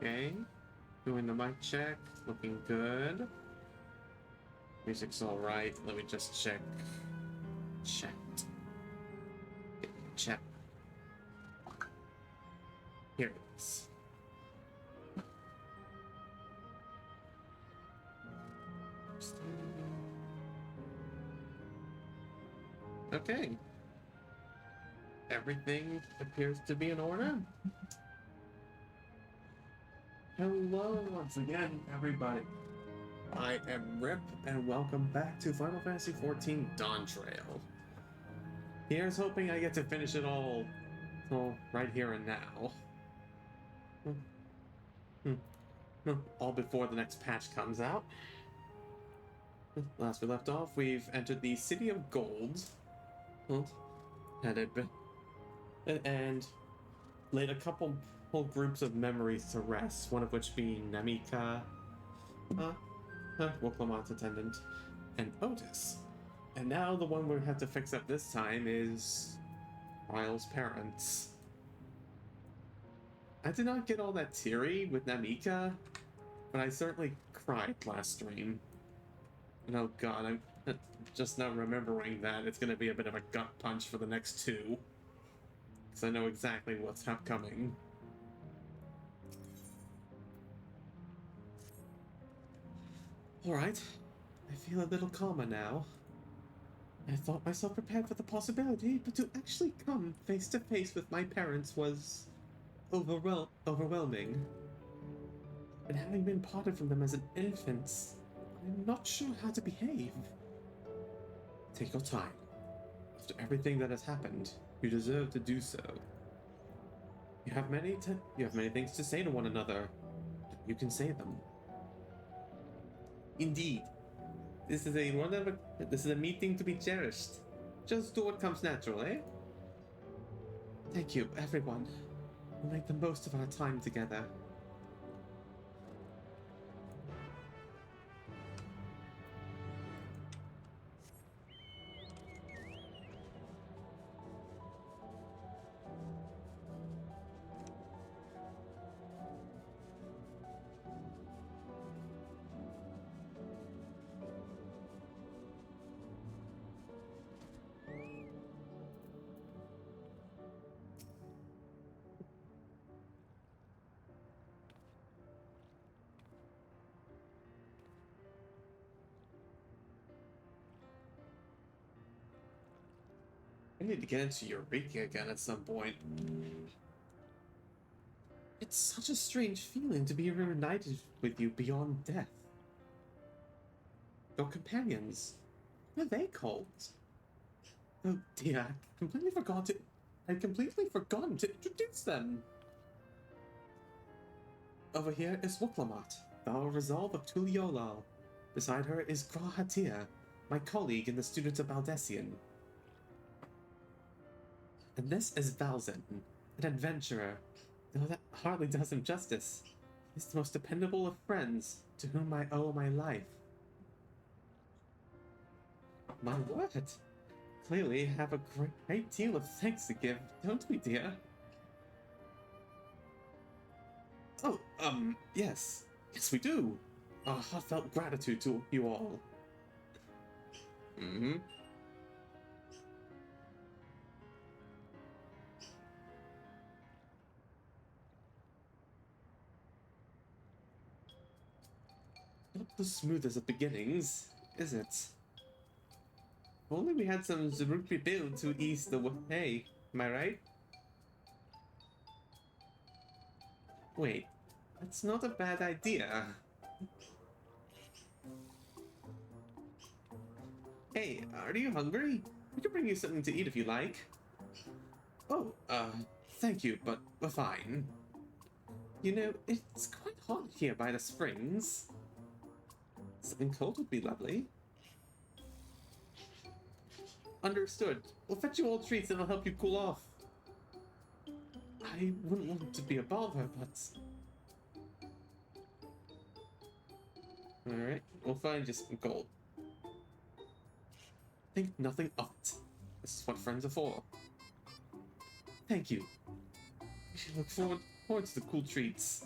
Okay. Doing the mic check. Looking good. Music's alright. Let me just check. Chat. Chat. Here it is. Okay. Everything appears to be in order. Hello once again, everybody. I am Rip, and welcome back to Final Fantasy XIV Dawntrail. Here's hoping I get to finish it all right here and now. All before the next patch comes out. Last we left off, we've entered the City of Gold, and laid a couple whole groups of memories to rest, one of which being Namika, Woklamon's attendant, and Otis. And now the one we have to fix up this time is Ryle's parents. I did not get all that teary with Namika, but I certainly cried last stream. And oh god, I'm just now remembering that it's going to be a bit of a gut punch for the next two. Because I know exactly what's upcoming. Alright, I feel a little calmer now. I thought myself prepared for the possibility, but to actually come face to face with my parents was overwhelming. And having been parted from them as an infant, I'm not sure how to behave. Take your time. After everything that has happened, you deserve to do so. You have many things to say to one another. You can say them. Indeed. This is a meeting to be cherished. Just do what comes natural, eh? Thank you, everyone. We'll make the most of our time together. I need to get into Eureka again at some point. It's such a strange feeling to be reunited with you beyond death. Your companions, what are they called? Oh dear, I'd completely forgotten to introduce them. Over here is Wuklamot, the Resolve of Tuliolal. Beside her is Grahatir, my colleague in the Students of Baldessian. And this is Valzen, an adventurer, though that hardly does him justice. He's the most dependable of friends, to whom I owe my life. My word! Clearly have a great deal of thanks to give, don't we, dear? Oh, yes. Yes, we do. Our heartfelt gratitude to you all. Mm-hmm. Not the smoothest of beginnings, is it? If only we had some Zerupi build to ease the way, am I right? Wait, that's not a bad idea. Hey, are you hungry? We can bring you something to eat if you like. Oh, thank you, but we're fine. You know, it's quite hot here by the springs. Something cold would be lovely. Understood. We'll fetch you all treats and it'll help you cool off. I wouldn't want to be a bother, but... Alright, we'll find you some gold. Think nothing of it. This is what friends are for. Thank you. We should look forward to the cool treats.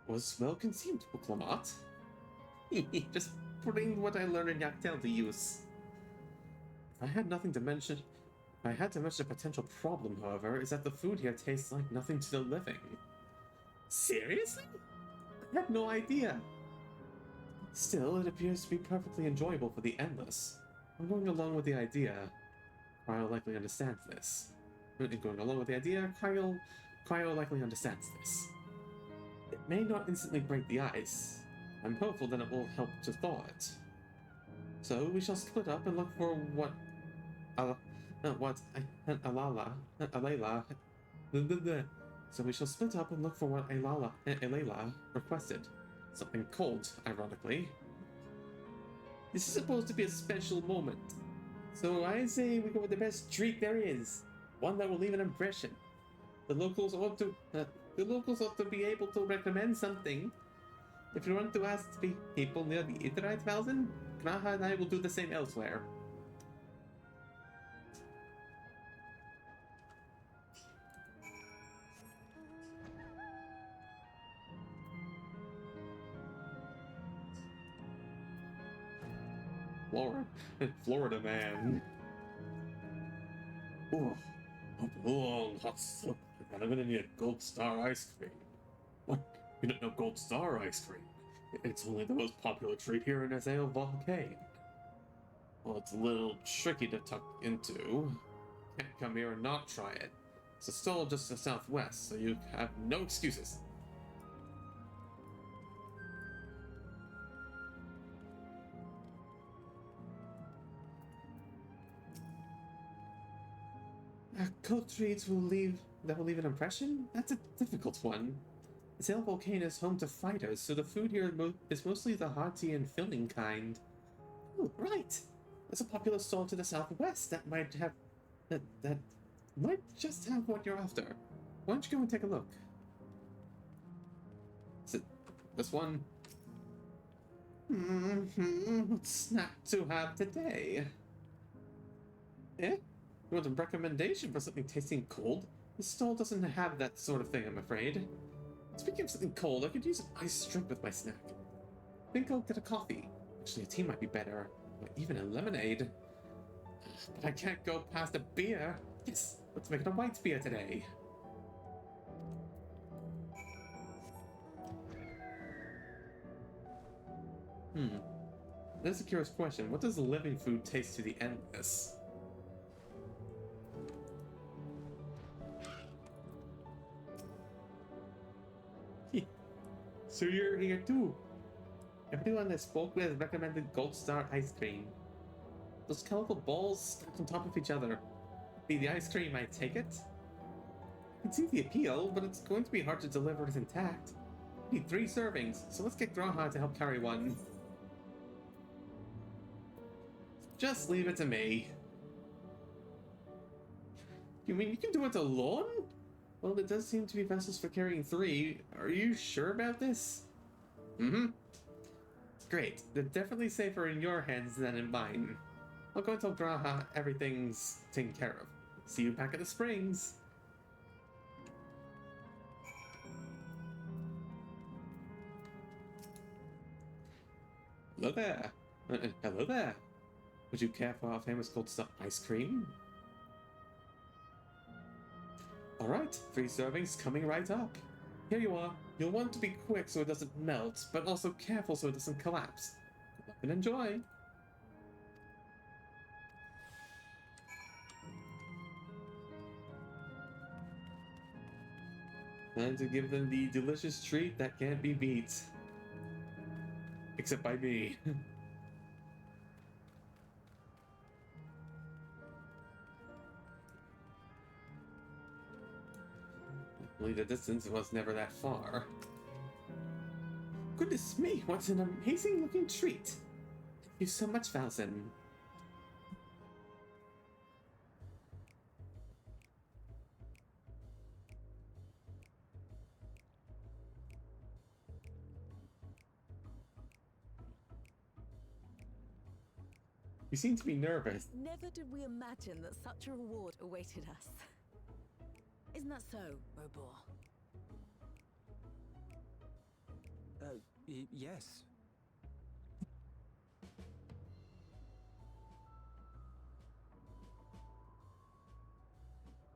was well conceived, Buklamat. Just putting what I learned in Yaktel to use. If I had nothing to mention, if I had to mention a potential problem, however, is that the food here tastes like nothing to the living. Seriously? I had no idea. Still, it appears to be perfectly enjoyable for the endless. I'm going along with the idea. Cryo likely understands this. Going along with the idea, Cryo likely understands this. It may not instantly break the ice. I'm hopeful that it will help to thaw it. So we shall split up and look for what Alayla. So we shall split up and look for what Alayla requested. Something cold, ironically. This is supposed to be a special moment. So I say we go with the best treat there is. One that will leave an impression. The locals ought to be able to recommend something. If you want to ask people near the Iterite Thousand, Graha and I will do the same elsewhere. Florida man. Oh, a long hot soup. I'm gonna need a Gold Star ice cream. What? You don't know Gold Star ice cream? It's only the most popular treat here in Azale Volcane. Well, it's a little tricky to tuck into. Can't come here and not try it. It's a stall just to the southwest, so you have no excuses. Cold treats that will leave an impression? That's a difficult one. Azale Volcane is home to fighters, so the food here is mostly the hearty and filling kind. Oh, right! There's a popular stall to the southwest that might have... that might just have what you're after. Why don't you go and take a look? Is it this one? What snack to have today? Eh? You want a recommendation for something tasting cold? This stall doesn't have that sort of thing, I'm afraid. Speaking of something cold, I could use an ice drink with my snack. I think I'll get a coffee. Actually, a tea might be better. Or even a lemonade. But I can't go past a beer. Yes, let's make it a white beer today. That's a curious question. What does living food taste to the endless? So you're here too. Everyone I spoke with recommended Gold Star ice cream. Those colorful balls stacked on top of each other. Be the ice cream, I take it? I can see the appeal, but it's going to be hard to deliver it intact. We need 3 servings, so let's get Graha to help carry one. Just leave it to me. You mean you can do it alone? Well, there does seem to be vessels for carrying 3. Are you sure about this? Great. They're definitely safer in your hands than in mine. I'll go and tell Graha everything's taken care of. See you back at the springs. Hello there. Hello there. Would you care for our famous Gold Star ice cream? Alright, 3 servings coming right up. Here you are. You'll want to be quick so it doesn't melt, but also careful so it doesn't collapse. Good luck and enjoy! Time to give them the delicious treat that can't be beat. Except by me. The distance was never that far. Goodness me, what an amazing looking treat! Thank you so much, Valzen. You seem to be nervous. Never did we imagine that such a reward awaited us. Isn't that so, Robor? Yes.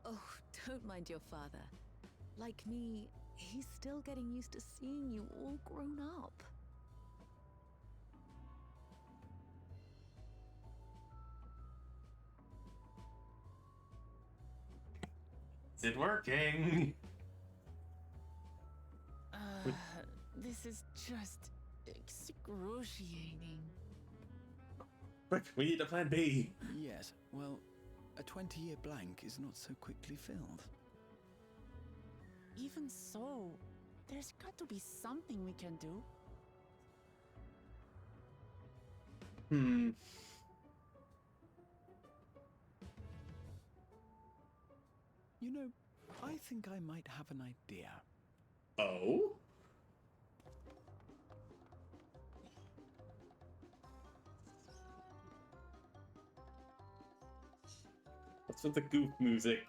Oh, don't mind your father. Like me, he's still getting used to seeing you all grown up. Is it working? This is just excruciating. Quick, we need a plan B. Yes, well, a 20-year blank is not so quickly filled. Even so, there's got to be something we can do. Hmm. You know, I think I might have an idea. Oh? What's with the goof music?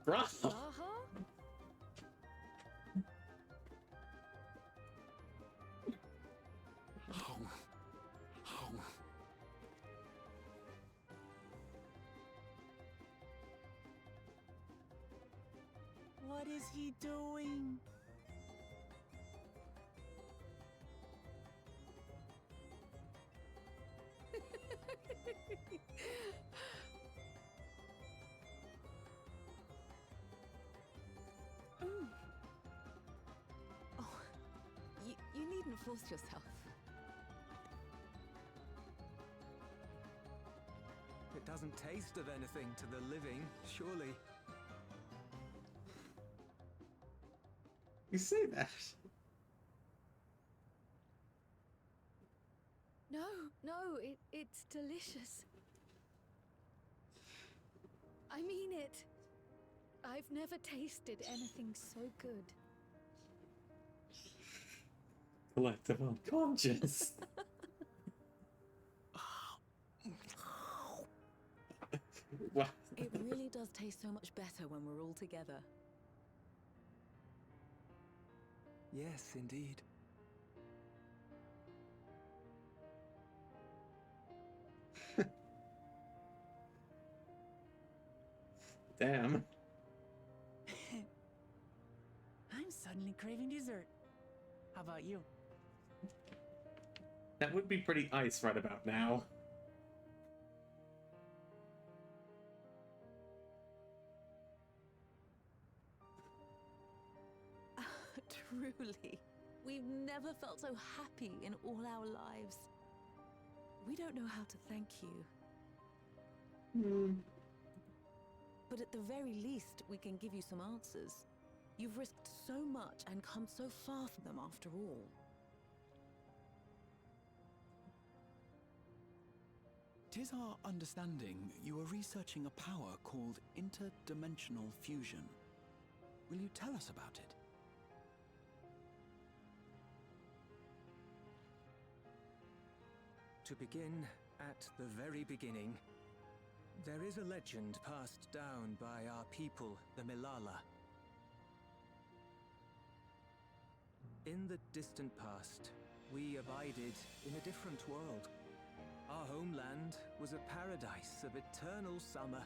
Bravo! Uh-huh. Oh. Oh. What is he doing? Oh, you needn't force yourself. It doesn't taste of anything to the living, surely. You say that. No, it's delicious. I mean it. I've never tasted anything so good. Collective unconscious. What? It really does taste so much better when we're all together. Yes, indeed. Damn. I'm suddenly craving dessert. How about you? That would be pretty ice right about now. Truly, we've never felt so happy in all our lives. We don't know how to thank you. But at the very least, we can give you some answers. You've risked so much and come so far from them after all. Tis our understanding you are researching a power called interdimensional fusion. Will you tell us about it? To begin at the very beginning, there is a legend passed down by our people, the Milala. In the distant past, we abided in a different world. Our homeland was a paradise of eternal summer.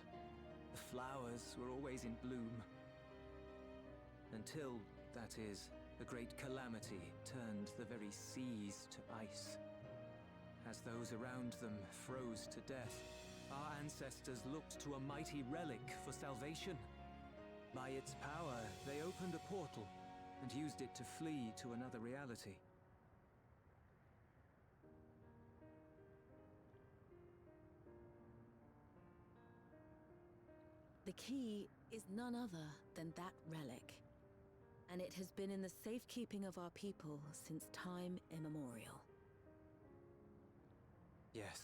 The flowers were always in bloom. Until, that is, the great calamity turned the very seas to ice. As those around them froze to death, our ancestors looked to a mighty relic for salvation. By its power, they opened a portal and used it to flee to another reality. The key is none other than that relic. And it has been in the safekeeping of our people since time immemorial. Yes.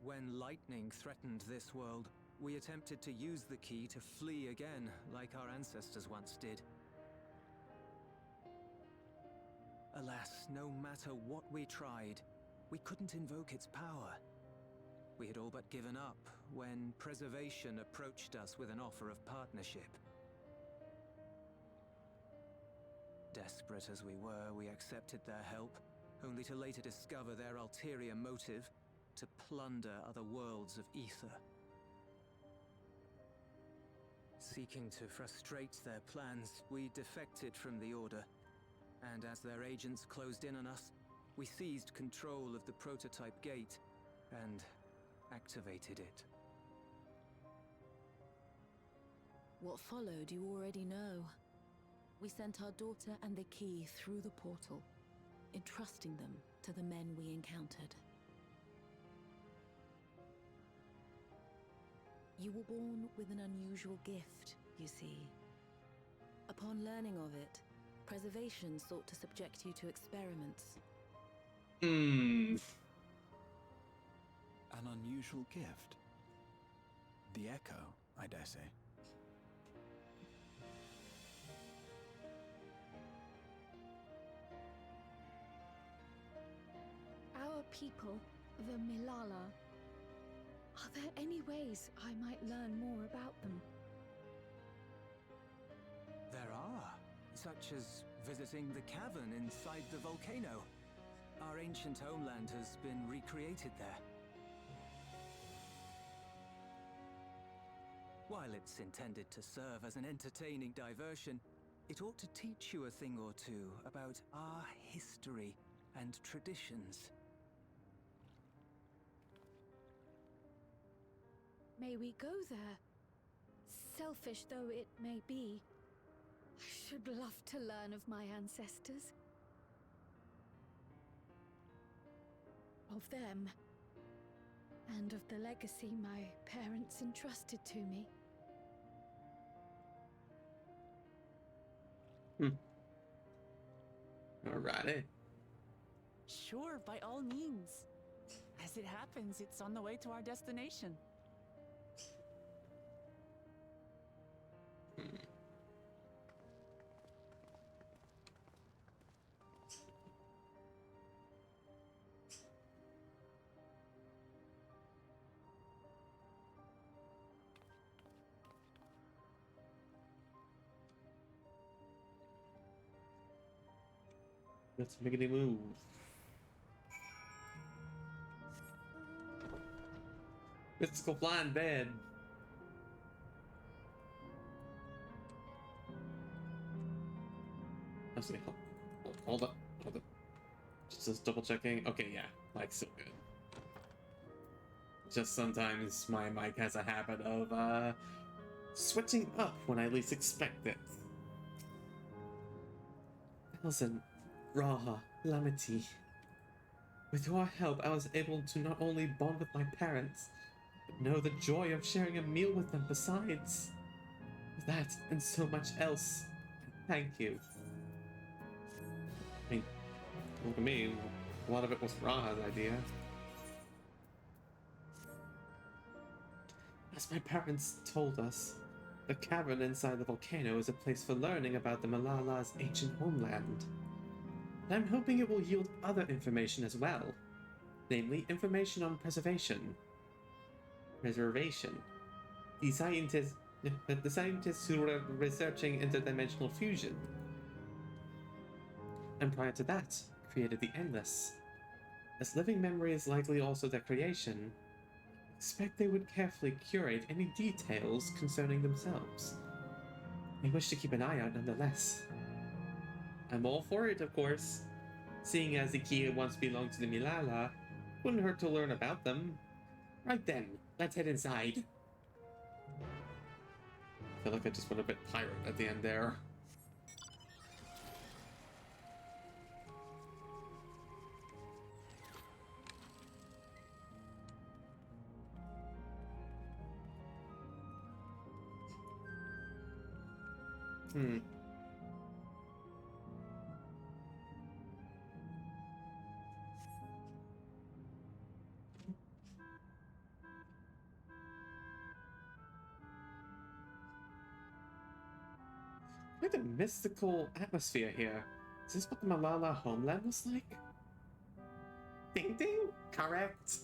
When lightning threatened this world, we attempted to use the key to flee again, like our ancestors once did. Alas, no matter what we tried, we couldn't invoke its power. We had all but given up when Preservation approached us with an offer of partnership. Desperate as we were, we accepted their help, only to later discover their ulterior motive: to plunder other worlds of ether. Seeking to frustrate their plans, we defected from the Order, and as their agents closed in on us, we seized control of the prototype gate and activated it. What followed you already know. We sent our daughter and the key through the portal, entrusting them to the men we encountered. You were born with an unusual gift, you see. Upon learning of it, Preservation sought to subject you to experiments. Hmm. An unusual gift. The echo, I dare say. Our people, the Milala. Are there any ways I might learn more about them? There are, such as visiting the cavern inside the volcano. Our ancient homeland has been recreated there. While it's intended to serve as an entertaining diversion, it ought to teach you a thing or two about our history and traditions. May we go there? Selfish though it may be, I should love to learn of my ancestors. Of them. And of the legacy my parents entrusted to me. Alrighty. Sure, by all means. As it happens, it's on the way to our destination. Let's make a move. Mystical flying bed. Let's see. Hold up. Hold up. Just double checking. Okay, yeah. Like, so good. Just sometimes my mic has a habit of, switching up when I least expect it. Elsen, Raha, Lamity. With your help, I was able to not only bond with my parents, but know the joy of sharing a meal with them besides. That and so much else. Thank you. I mean, look at me. A lot of it was Raha's idea. As my parents told us, the cavern inside the volcano is a place for learning about the Malala's ancient homeland. And I'm hoping it will yield other information as well, namely information on preservation. The scientists who were researching interdimensional fusion. And prior to that, created the Endless. As living memory is likely also their creation, expect they would carefully curate any details concerning themselves. I wish to keep an eye out nonetheless. I'm all for it, of course. Seeing as the Kia once belonged to the Milala, wouldn't hurt to learn about them. Right then, let's head inside. I feel like I just went a bit pirate at the end there. Quite a mystical atmosphere here. Is this what the Malala homeland was like? Ding ding! Correct!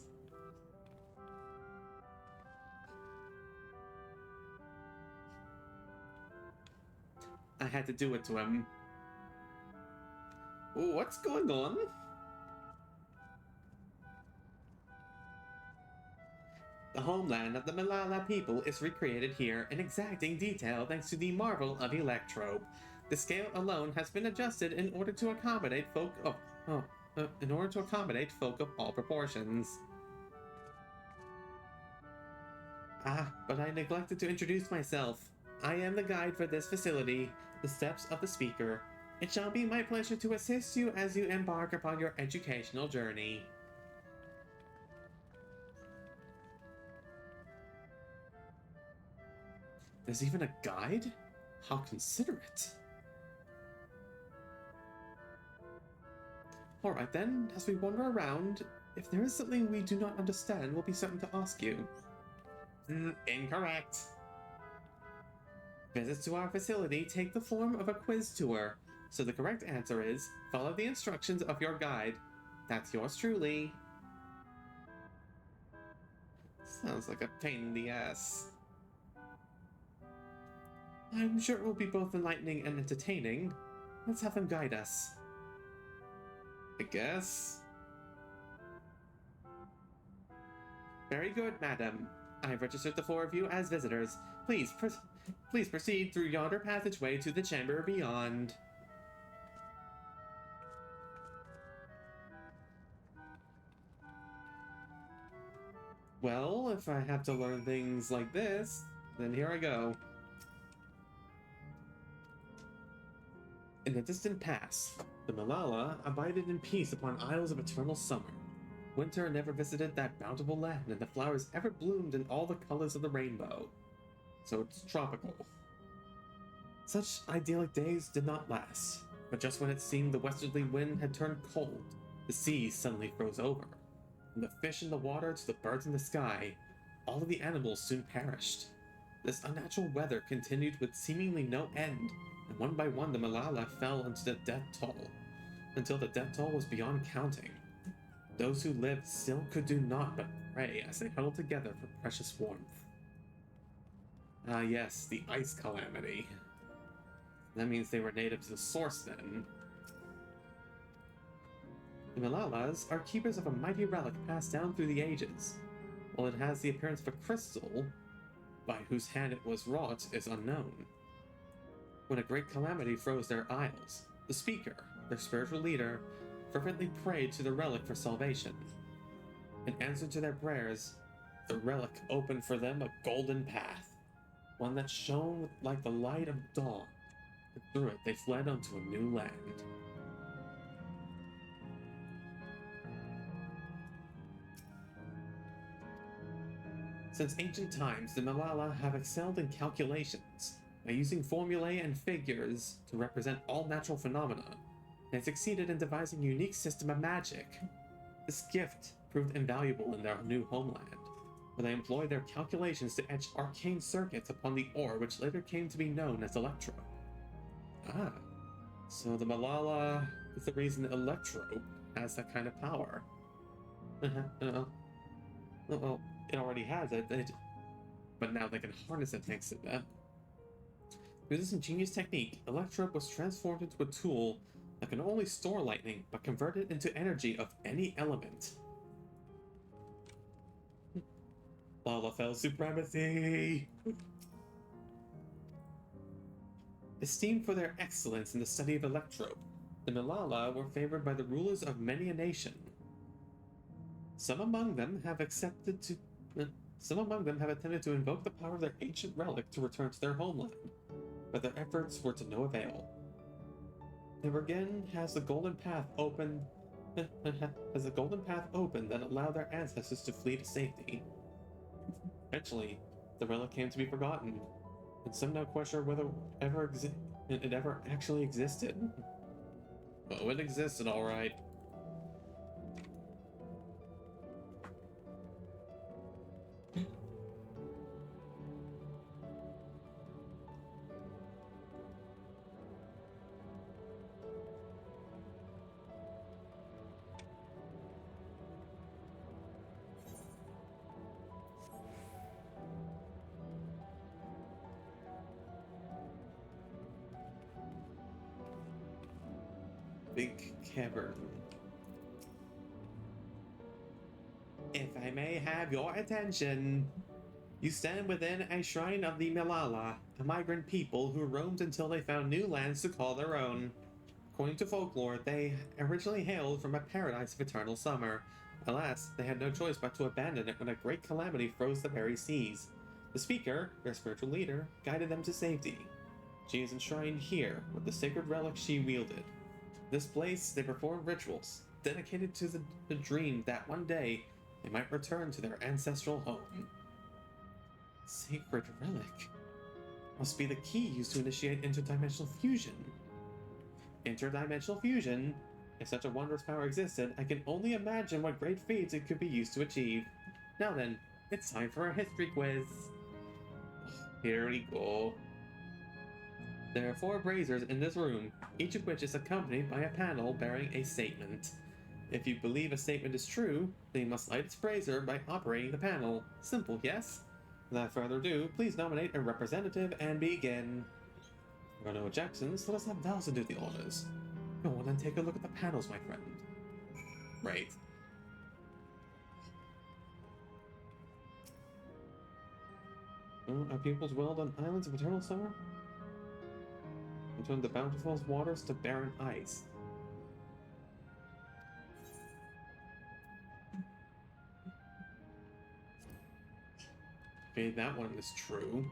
I had to do it to him. What's going on? The homeland of the Malala people is recreated here in exacting detail thanks to the marvel of Electrope. The scale alone has been adjusted in order to accommodate folk of all proportions. But I neglected to introduce myself. I am the guide for this facility, the Steps of the Speaker. It shall be my pleasure to assist you as you embark upon your educational journey. There's even a guide? How considerate. Alright then, as we wander around, if there is something we do not understand, we'll be certain to ask you. Incorrect. Visits to our facility take the form of a quiz tour, so the correct answer is, follow the instructions of your guide. That's yours truly. Sounds like a pain in the ass. I'm sure it will be both enlightening and entertaining. Let's have him guide us. I guess. Very good, madam. I've registered the four of you as visitors. Please proceed through yonder passageway to the chamber beyond. Well, if I have to learn things like this, then here I go. In the distant past, the Malala abided in peace upon isles of eternal summer. Winter never visited that bountiful land, and the flowers ever bloomed in all the colors of the rainbow. So it's tropical. Such idyllic days did not last, but just when it seemed the westerly wind had turned cold, the sea suddenly froze over. From the fish in the water to the birds in the sky, all of the animals soon perished. This unnatural weather continued with seemingly no end, and one by one the Malala fell into the death toll, until the death toll was beyond counting. Those who lived still could do naught but pray as they huddled together for precious warmth. Ah yes, the ice calamity. That means they were native to the source then. The Malalas are keepers of a mighty relic passed down through the ages. While it has the appearance of a crystal, by whose hand it was wrought is unknown. When a great calamity froze their isles, the speaker, their spiritual leader, fervently prayed to the relic for salvation. In answer to their prayers, the relic opened for them a golden path, one that shone like the light of dawn, and through it they fled onto a new land. Since ancient times, the Malala have excelled in calculations by using formulae and figures to represent all natural phenomena, and succeeded in devising a unique system of magic. This gift proved invaluable in their new homeland, where they employed their calculations to etch arcane circuits upon the ore which later came to be known as Electrope. Ah, so the Malala is the reason Electrope has that kind of power. Well, it already has it, but now they can harness it thanks to that. Through this ingenious technique, Electrope was transformed into a tool that can not only store lightning, but convert it into energy of any element. Lalafell supremacy! Esteemed for their excellence in the study of Electrope, the Malala were favored by the rulers of many a nation. Some among them have attempted to invoke the power of their ancient relic to return to their homeland, but their efforts were to no avail. Never again has the golden path opened that allowed their ancestors to flee to safety. Eventually, the relic came to be forgotten, and some now question whether it ever actually existed. Oh, it existed, all right. big cavern. If I may have your attention, you stand within a shrine of the Malala, a migrant people who roamed until they found new lands to call their own. According to folklore, they originally hailed from a paradise of eternal summer. Alas, they had no choice but to abandon it when a great calamity froze the very seas. The speaker, their spiritual leader, guided them to safety. She is enshrined here with the sacred relic she wielded. This place, they performed rituals dedicated to the dream that one day they might return to their ancestral home. Sacred relic must be the key used to initiate interdimensional fusion. Interdimensional fusion? If such a wondrous power existed, I can only imagine what great feats it could be used to achieve. Now then, it's time for a history quiz. Here we go. There are 4 braziers in this room, each of which is accompanied by a panel bearing a statement. If you believe a statement is true, then you must light its brazier by operating the panel. Simple, yes? Without further ado, please nominate a representative and begin. If there are no objections, let us have Valsa do the honors. Go on and take a look at the panels, my friend. Right. Our peoples dwelled on islands of eternal summer? And turned the bountiful waters to barren ice. Okay, that one is true.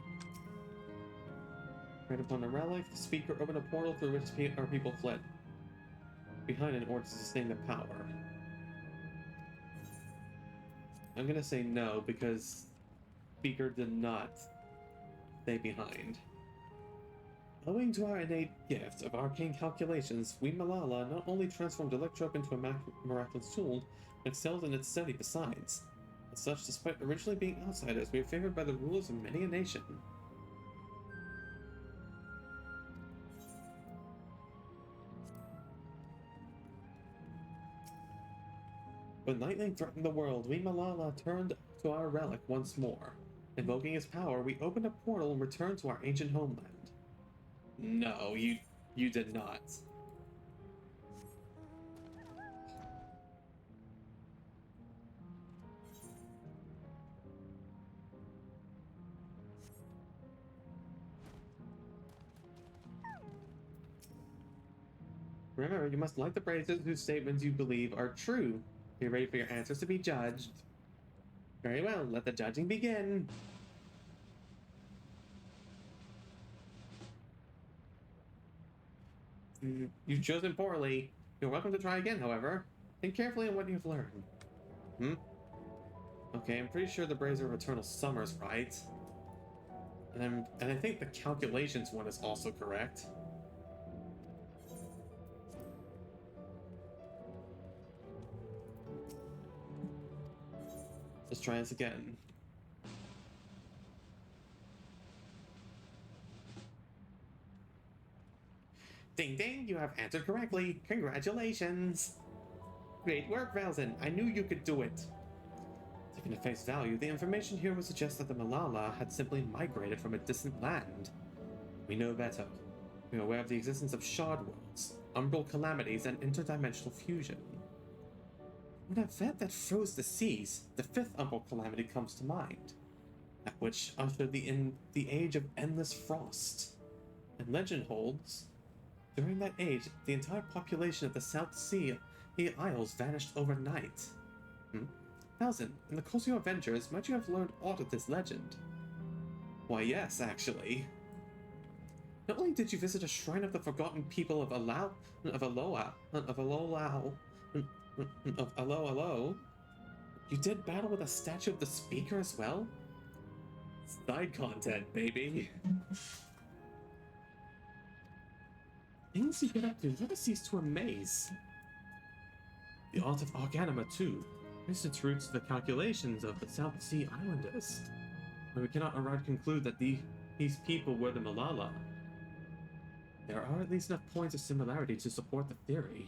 Right upon the relic, the speaker opened a portal through which our people fled behind in order to sustain the power. I'm gonna say no, because speaker did not stay behind. Owing to our innate gift of arcane calculations, we Malala not only transformed Electrope into a miraculous tool, but excelled in its study besides. As such, despite originally being outsiders, we are favored by the rulers of many a nation. When lightning threatened the world, we Malala turned to our relic once more. Invoking his power, we opened a portal and returned to our ancient homeland. No, you did not. Remember, you must light the braziers whose statements you believe are true. Be ready for your answers to be judged. Very well, let the judging begin. You've chosen poorly. You're welcome to try again, however. Think carefully on what you've learned. Okay, I'm pretty sure the brazier of eternal summer's right. And I think the calculations one is also correct. Let's try this again. Ding ding, you have answered correctly. Congratulations. Great work, Valzen. I knew you could do it. Taken at face value, the information here would suggest that the Malala had simply migrated from a distant land. We know better. We are aware of the existence of shard worlds, umbral calamities, and interdimensional fusion. When a event that froze the seas, the 5th umbral calamity comes to mind, that which ushered the age of endless frost. And legend holds, during that age, the entire population of the South Sea Isles vanished overnight. Thousand, in the course of your adventures, might you have learned aught of this legend? Why, yes, actually. Not only did you visit a shrine of the forgotten people of Alolau, you did battle with a statue of the speaker as well? Side content, baby. Things you get up to never cease to amaze. The art of Arcanima, too, traced its roots to the calculations of the South Sea Islanders. But we cannot outright conclude that these people were the Malala. There are at least enough points of similarity to support the theory.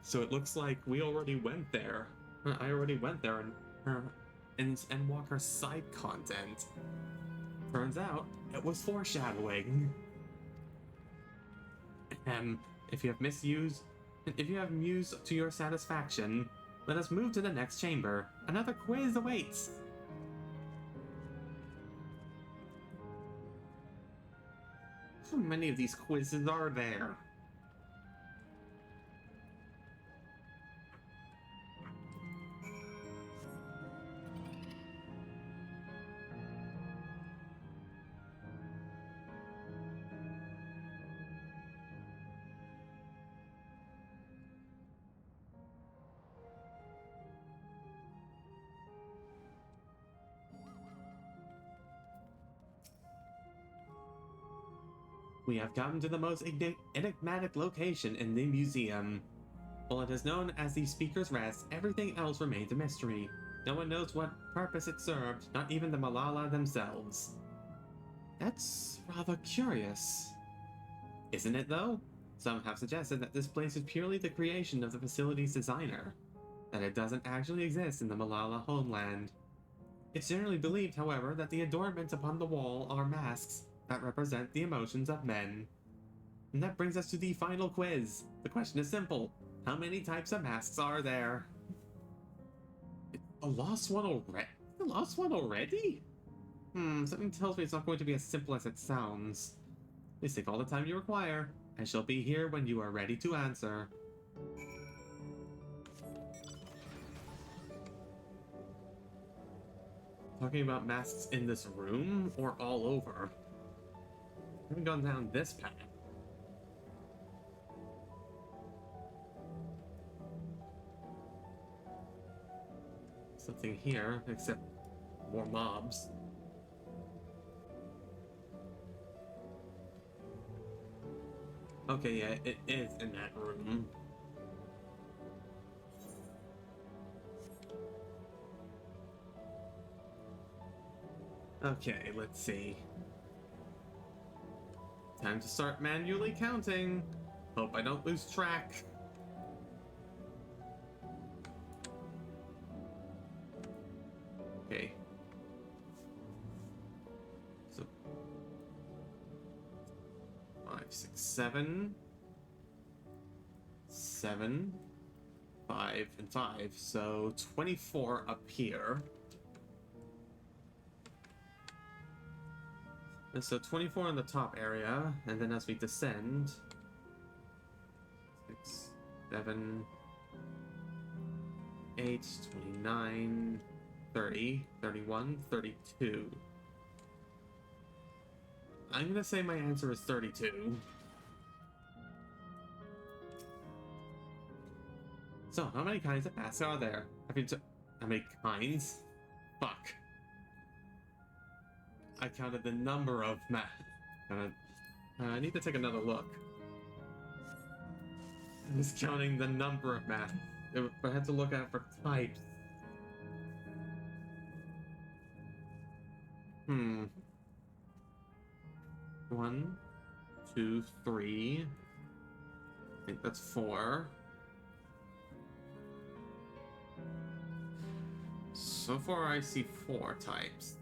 So it looks like we already went there. I already went there in Endwalker's side content. Turns out, it was foreshadowing. If you have mused to your satisfaction, let us move to the next chamber. Another quiz awaits. How many of these quizzes are there? We have come to the most enigmatic location in the museum. While it is known as the Speaker's Rest, everything else remains a mystery. No one knows what purpose it served, not even the Malala themselves. That's rather curious. Isn't it, though? Some have suggested that this place is purely the creation of the facility's designer, that it doesn't actually exist in the Malala homeland. It's generally believed, however, that the adornments upon the wall are masks that represent the emotions of men. And that brings us to the final quiz. The question is simple. How many types of masks are there? A lost one already? A lost one already? Something tells me it's not going to be as simple as it sounds. Please take all the time you require. I shall be here when you are ready to answer. Talking about masks in this room or all over? I haven't gone down this path. Something here, except more mobs. Okay, yeah, it is in that room. Okay, let's see. Time to start manually counting. Hope I don't lose track. Okay. So 5, 6, 7, 7, 5, and 5. So 24 up here. And so 24 in the top area, and then as we descend, 6, 7, 8, 29, 30, 31, 32. I'm gonna say my answer is 32. So, how many kinds of masks are there? How many kinds? Fuck. I counted the number of masks. I need to take another look. I'm just counting the number of masks. If I had to look at it for types. 1, 2, 3. I think that's 4. So far I see 4 types.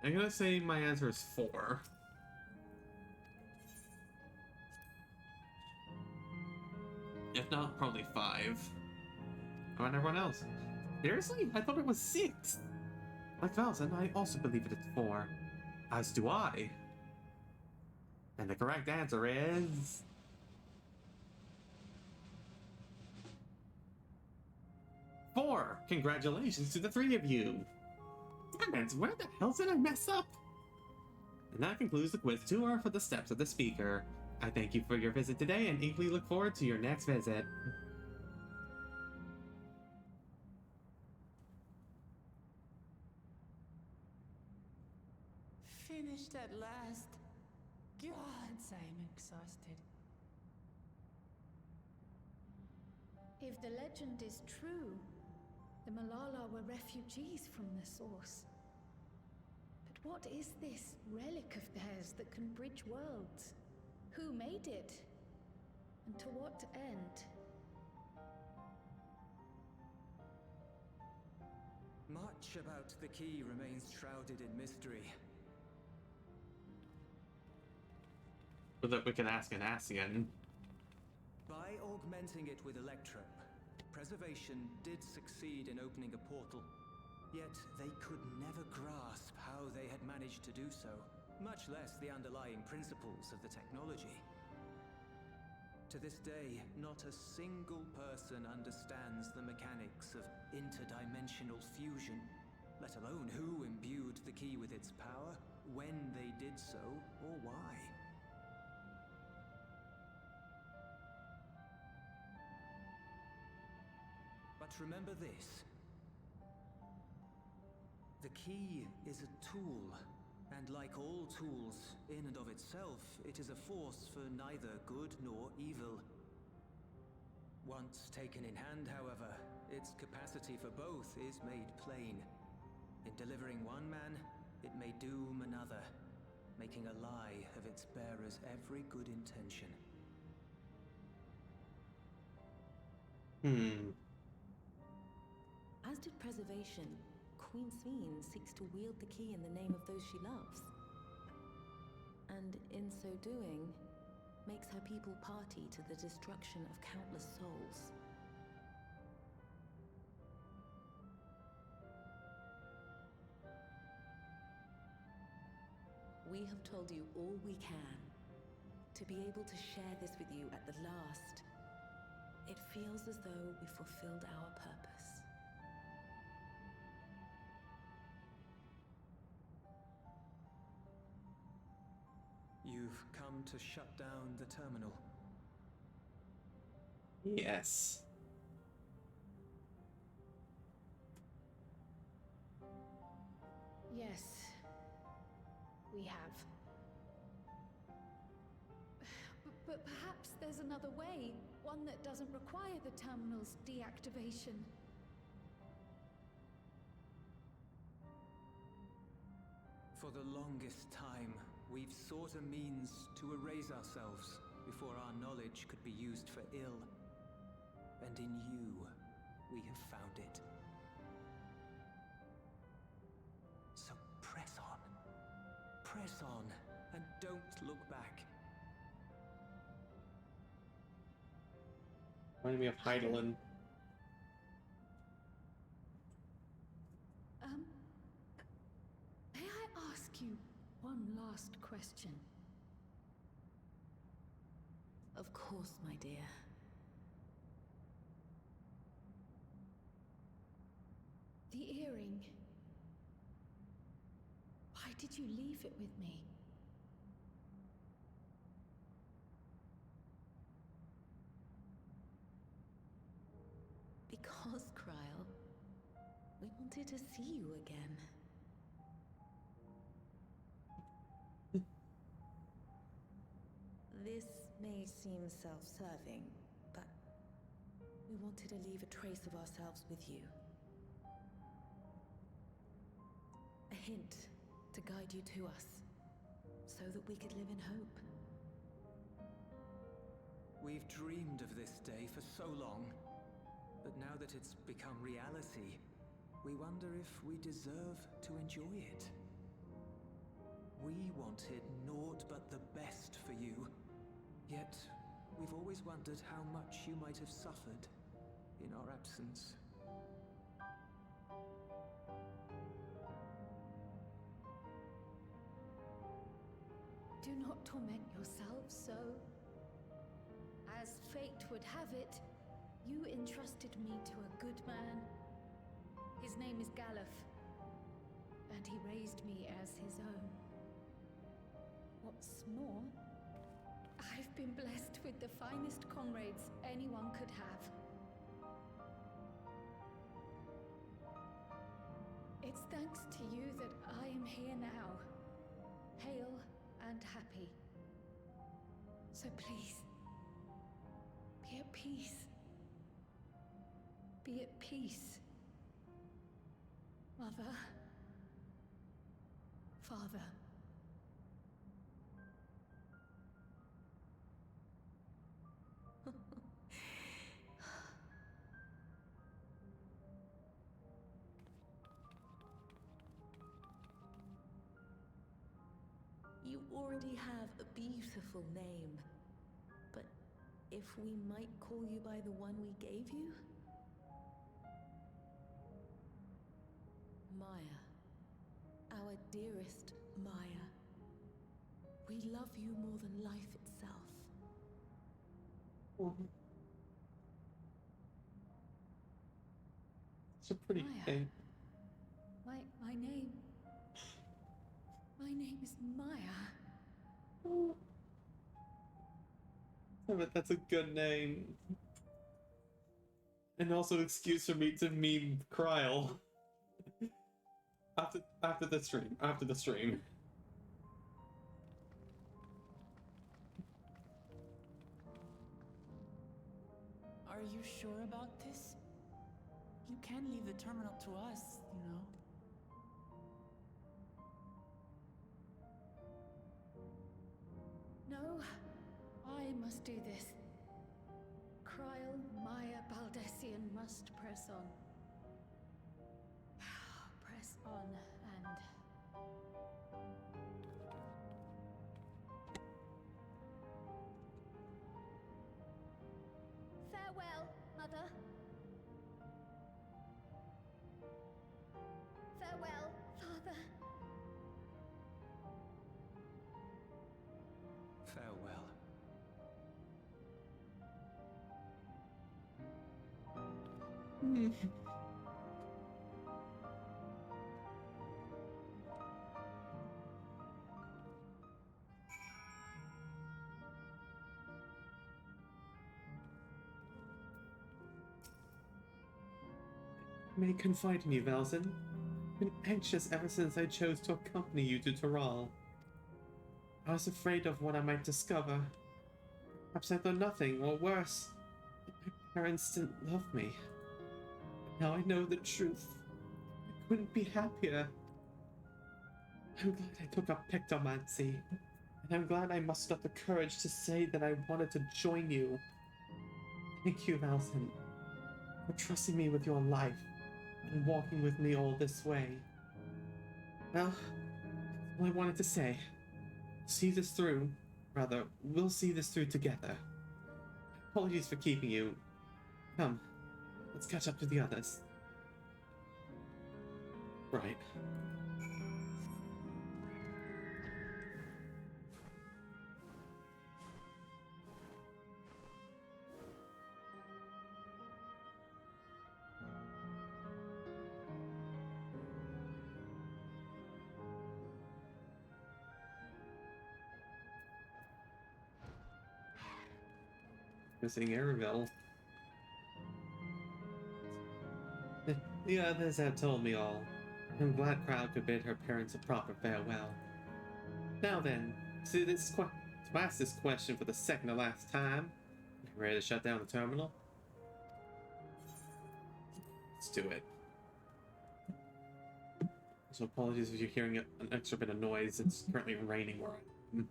I'm gonna say my answer is 4. If not, probably 5. How about everyone else? Seriously? I thought it was 6! Like Valson, I also believe it is 4. As do I. And the correct answer is... 4! Congratulations to the 3 of you! Damn it, where the hell did I mess up? And that concludes the quiz tour for the Steps of the Speaker. I thank you for your visit today and eagerly look forward to your next visit. Finished at last. Gods, I'm exhausted. If the legend is true, the Malala were refugees from the source. But what is this relic of theirs that can bridge worlds? Who made it? And to what end? Much about the key remains shrouded in mystery. So that we can ask Anassian. By augmenting it with electrope, Preservation did succeed in opening a portal. Yet they could never grasp how they had managed to do so, much less the underlying principles of the technology. To this day, not a single person understands the mechanics of interdimensional fusion, let alone who imbued the key with its power, when they did so, or why. But remember this. The key is a tool, and like all tools, in and of itself, it is a force for neither good nor evil. Once taken in hand, however, its capacity for both is made plain. In delivering one man, it may doom another, making a lie of its bearer's every good intention. As did Preservation, Queen Sveen seeks to wield the key in the name of those she loves. And in so doing, makes her people party to the destruction of countless souls. We have told you all we can. To be able to share this with you at the last, it feels as though we fulfilled our purpose. You've come to shut down the terminal. Yes. Yes, we have. But perhaps there's another way, one that doesn't require the terminal's deactivation. For the longest time, we've sought a means to erase ourselves before our knowledge could be used for ill. And in you, we have found it. So press on. Press on, and don't look back. Remind me of Heidelin. May I ask you one last question? Of course, my dear. The earring. Why did you leave it with me? Because, Kryl, we wanted to see you again. This may seem self-serving, but we wanted to leave a trace of ourselves with you. A hint to guide you to us, so that we could live in hope. We've dreamed of this day for so long, but now that it's become reality, we wonder if we deserve to enjoy it. We wanted naught but the best for you, yet we've always wondered how much you might have suffered in our absence. Do not torment yourselves so. As fate would have it, you entrusted me to a good man. His name is Galuf, and he raised me as his own. What's more, I've been blessed with the finest comrades anyone could have. It's thanks to you that I am here now, hale and happy. So please, be at peace. Be at peace. Mother. Father. You already have a beautiful name. But if we might call you by the one we gave you? Maya. Our dearest Maya. We love you more than life itself. It's a pretty Maya. thing. My name. My name is Maya. But that's a good name. And also excuse for me to meme Kryl. After the stream. After the stream. Are you sure about this? You can leave the terminal to us, you know. No, I must do this. Kryl, Maya, Baldessian must press on. Press on and... Farewell, Mother. Farewell, Father. Farewell. May I confide in you, Valzin? I've been anxious ever since I chose to accompany you to Toral. I was afraid of what I might discover. Perhaps I thought nothing, or worse, that my parents didn't love me. But now I know the truth. I couldn't be happier. I'm glad I took up pictomancy, and I'm glad I mustered up the courage to say that I wanted to join you. Thank you, Valzin, for trusting me with your life and walking with me all this way. Well, that's all I wanted to say. See this through. Rather, we'll see this through together. Apologies for keeping you. Come, let's catch up to the others. Right. Missing Arabelle. The others have told me all. I'm glad Crowd could bid her parents a proper farewell. Now then, to ask this question for the second to last time. You ready to shut down the terminal? Let's do it. So apologies if you're hearing an extra bit of noise. It's currently raining where I am.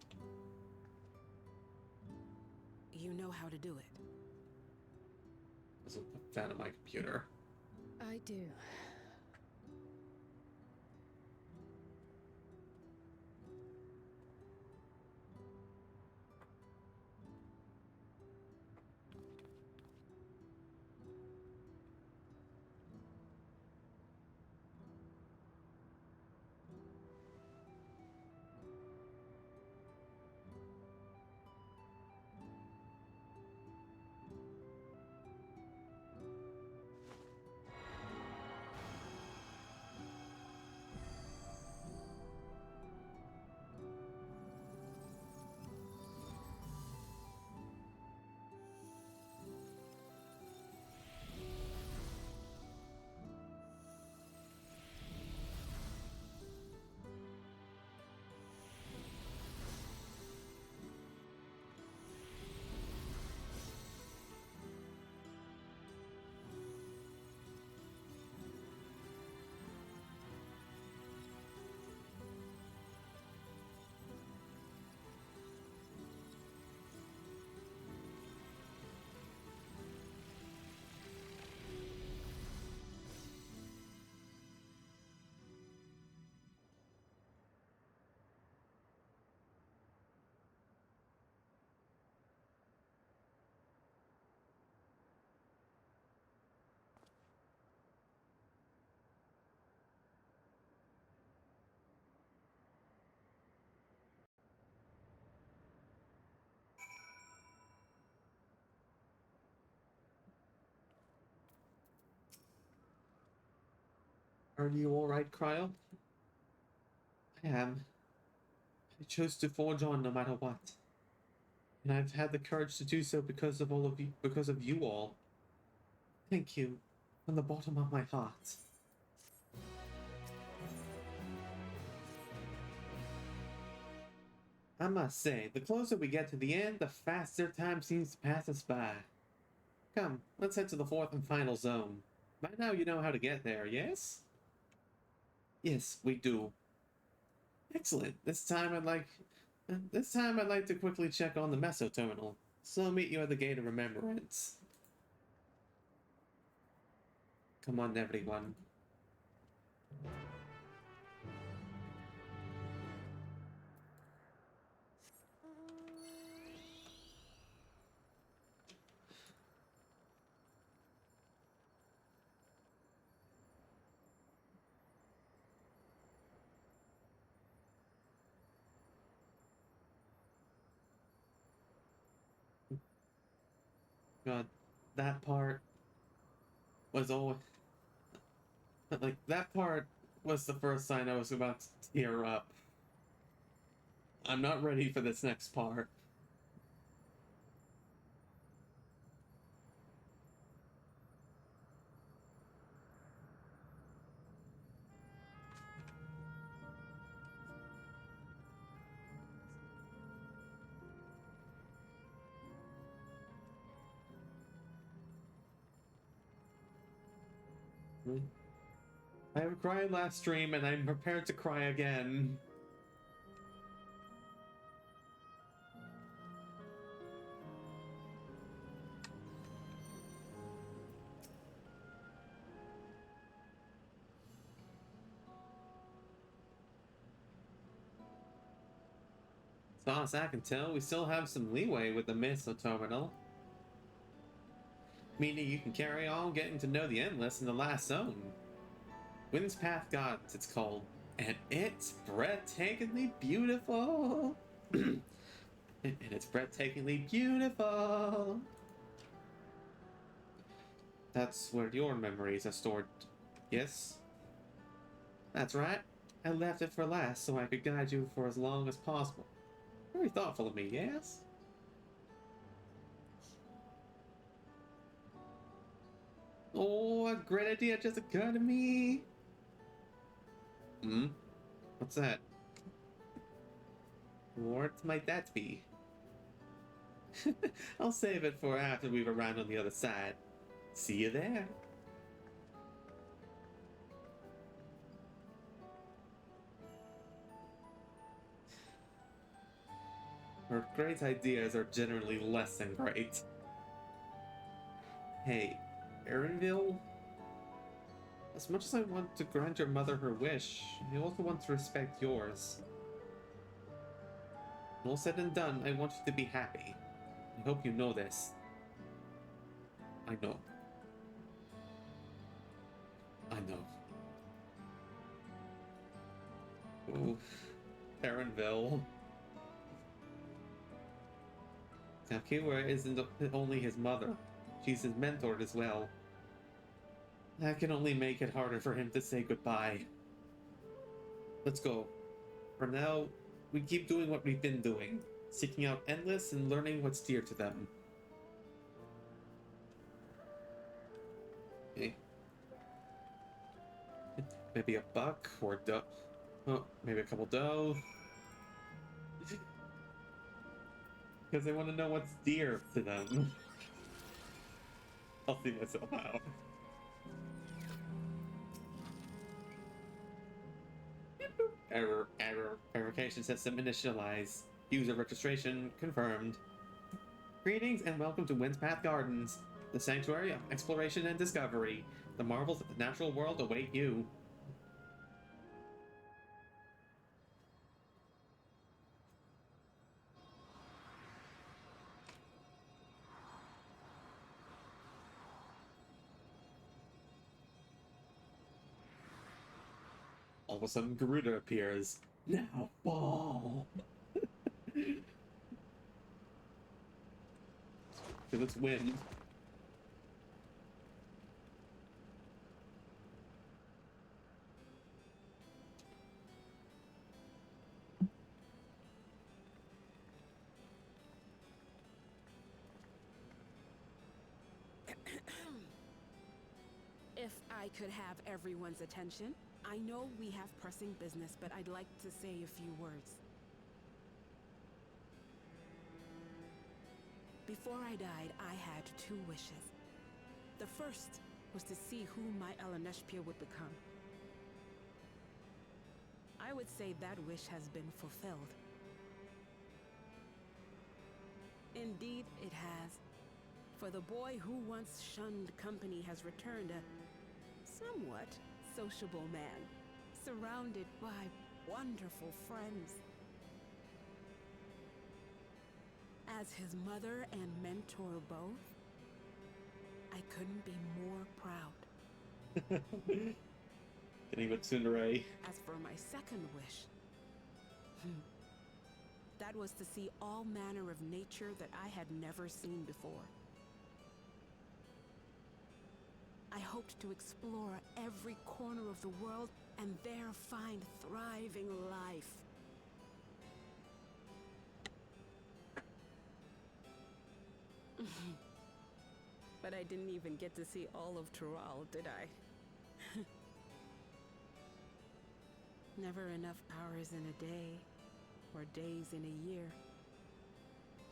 You know how to do it. There's a fan of my computer. I do. Are you alright, Cryo? I am. I chose to forge on no matter what. And I've had the courage to do so because of you all. Thank you, from the bottom of my heart. I must say, the closer we get to the end, the faster time seems to pass us by. Come, let's head to the fourth and final zone. By now you know how to get there, yes? Yes, we do. Excellent. This time I'd like to quickly check on the Meso terminal. So I'll meet you at the Gate of Remembrance. Come on, everyone. God, that part was always like that part was the first sign I was about to tear up. I'm not ready for this next part. I have cried last stream and I'm prepared to cry again. As far as I can tell, we still have some leeway with the missile terminal. Meaning you can carry on getting to know the Endless in the last zone. Wind's Path Gardens, it's called. And it's breathtakingly beautiful! And it's breathtakingly beautiful! That's where your memories are stored, yes? That's right. I left it for last so I could guide you for as long as possible. Very thoughtful of me, yes? Oh, a great idea just occurred to me! Hmm? What's that? What might that be? I'll save it for after we've arrived on the other side. See you there. Her great ideas are generally less than great. Hey, Erinville? As much as I want to grant your mother her wish, I also want to respect yours. When all said and done, I want you to be happy. I hope you know this. I know. I know. Ooh, Erinville. Now, Kira isn't only his mother, she's his mentor as well. That can only make it harder for him to say goodbye. Let's go. For now, we keep doing what we've been doing, seeking out Endless and learning what's dear to them. Okay. Maybe a buck or doe. Oh, maybe a couple doe. Because they want to know what's dear to them. I'll see myself out. Error. Verification system initialized. User registration confirmed. Greetings and welcome to Wind's Path Gardens, the sanctuary of exploration and discovery. The marvels of the natural world await you. All of a sudden, Garuda appears. Now fall! Because it's wind. If I could have everyone's attention, I know we have pressing business, but I'd like to say a few words. Before I died, I had 2 wishes. The first was to see who my Eleneshpia would become. I would say that wish has been fulfilled. Indeed, it has. For the boy who once shunned company has returned a somewhat sociable man, surrounded by wonderful friends. As his mother and mentor both, I couldn't be more proud. Getting with Tsundere. As for my second wish, that was to see all manner of nature that I had never seen before. I hoped to explore every corner of the world and there find thriving life. But I didn't even get to see all of Tural, did I? Never enough hours in a day, or days in a year,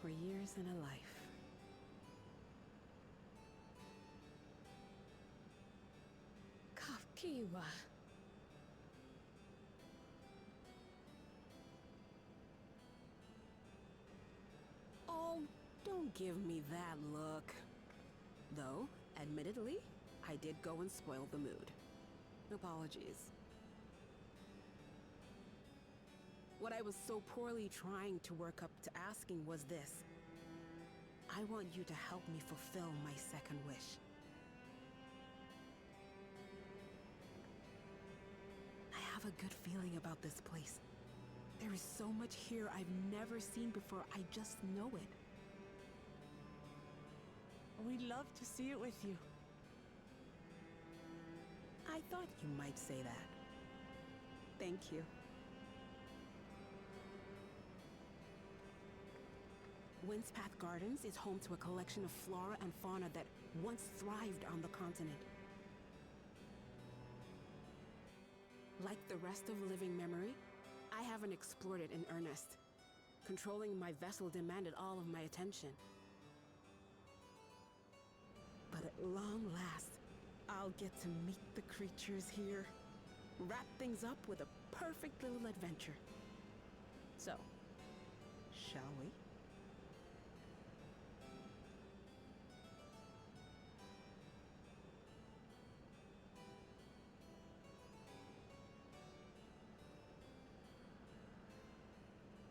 or years in a life. Kakiwa. Oh, don't give me that look. Though, admittedly, I did go and spoil the mood. Apologies. What I was so poorly trying to work up to asking was this. I want you to help me fulfill my second wish. I have a good feeling about this place. There is so much here I've never seen before, I just know it. We'd love to see it with you. I thought you might say that. Thank you. Windspath Gardens is home to a collection of flora and fauna that once thrived on the continent. Like the rest of living memory, I haven't explored it in earnest. Controlling my vessel demanded all of my attention. But at long last, I'll get to meet the creatures here. Wrap things up with a perfect little adventure. So, shall we?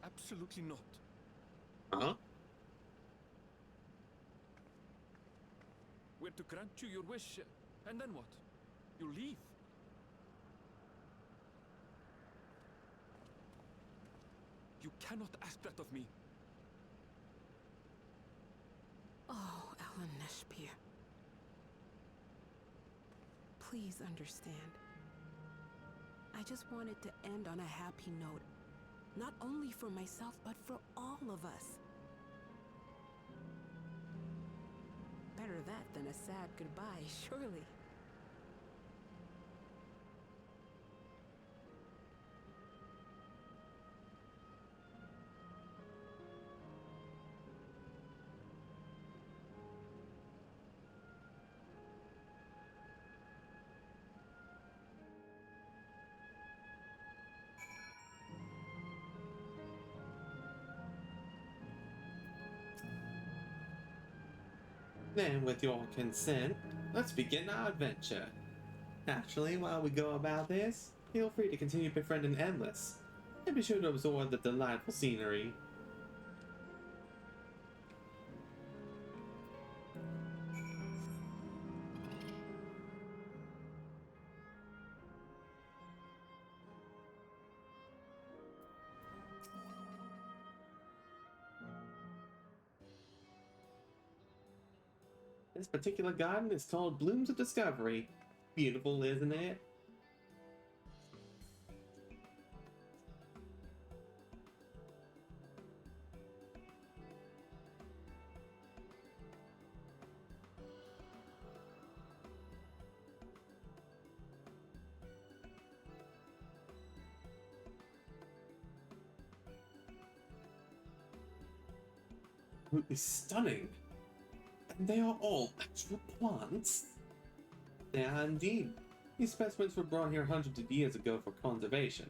Absolutely not. Huh? We're to grant you your wish, and then what? You leave? You cannot ask that of me. Oh, Eleneshpia. Please understand. I just wanted to end on a happy note. Not only for myself, but for all of us. Better that than a sad goodbye, surely. Then, with your consent, let's begin our adventure. Naturally, while we go about this, feel free to continue befriending Endless, and be sure to absorb the delightful scenery. This particular garden is called Blooms of Discovery. Beautiful, isn't it? absolutely stunning. And they are all actual plants? Yeah, indeed. These specimens were brought here hundreds of years ago for conservation,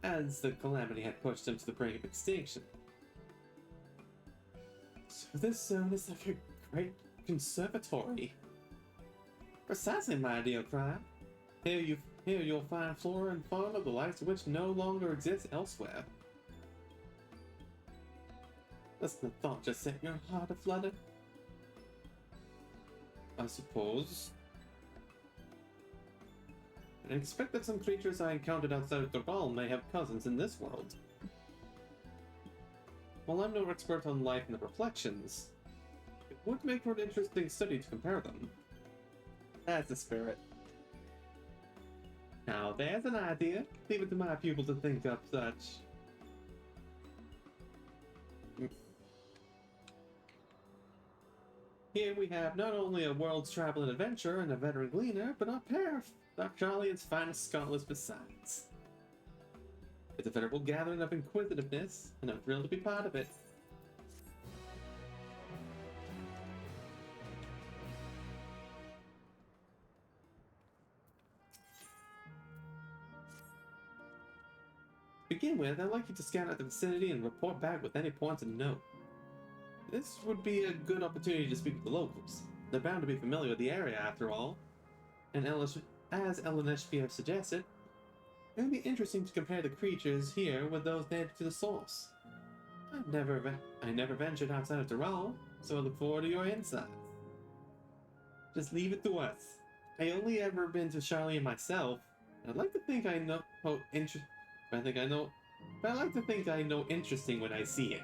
as the calamity had pushed them to the brink of extinction. So this zone is like a great conservatory. Precisely, my dear crab. Here you'll find flora and fauna, the likes of which no longer exist elsewhere. Doesn't the thought just set your heart aflutter? I suppose. I expect that some creatures I encountered outside of Doral may have cousins in this world. While I'm no expert on life in the reflections, it would make for an interesting study to compare them. That's the spirit. Now there's an idea. Leave it to my pupil to think up such. Here we have not only a world's traveling adventurer and a veteran gleaner, but our pair of Darkjalian's finest scholars besides. It's a veritable gathering of inquisitiveness, and I'm thrilled to be part of it. To begin with, I'd like you to scout out the vicinity and report back with any points of note. This would be a good opportunity to speak with the locals. They're bound to be familiar with the area after all. And as Eleneshpia suggested, it would be interesting to compare the creatures here with those native to the source. I never ventured outside of Doral, so I look forward to your insights. Just leave it to us. I only ever been to Charlian myself. I'd like to think I know how I like to think I know interesting when I see it.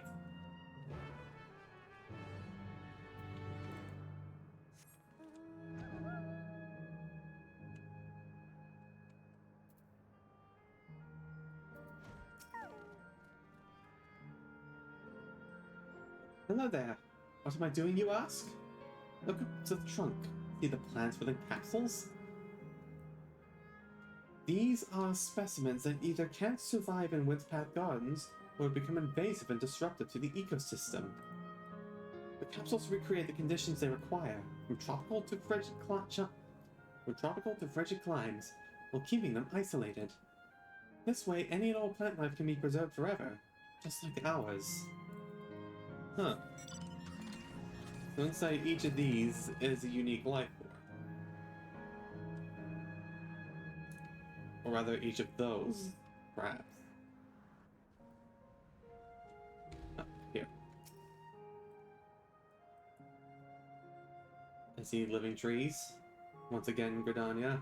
Hello there. What am I doing, you ask? Look up to the trunk. See the plants within capsules? These are specimens that either can't survive in Windspath Gardens or become invasive and disruptive to the ecosystem. The capsules recreate the conditions they require, from tropical to frigid climes, while keeping them isolated. This way, any and all plant life can be preserved forever, just like ours. Huh. So inside each of these is a unique life form. Or rather, each of those, perhaps. Oh, here. I see living trees. Once again, Gridania.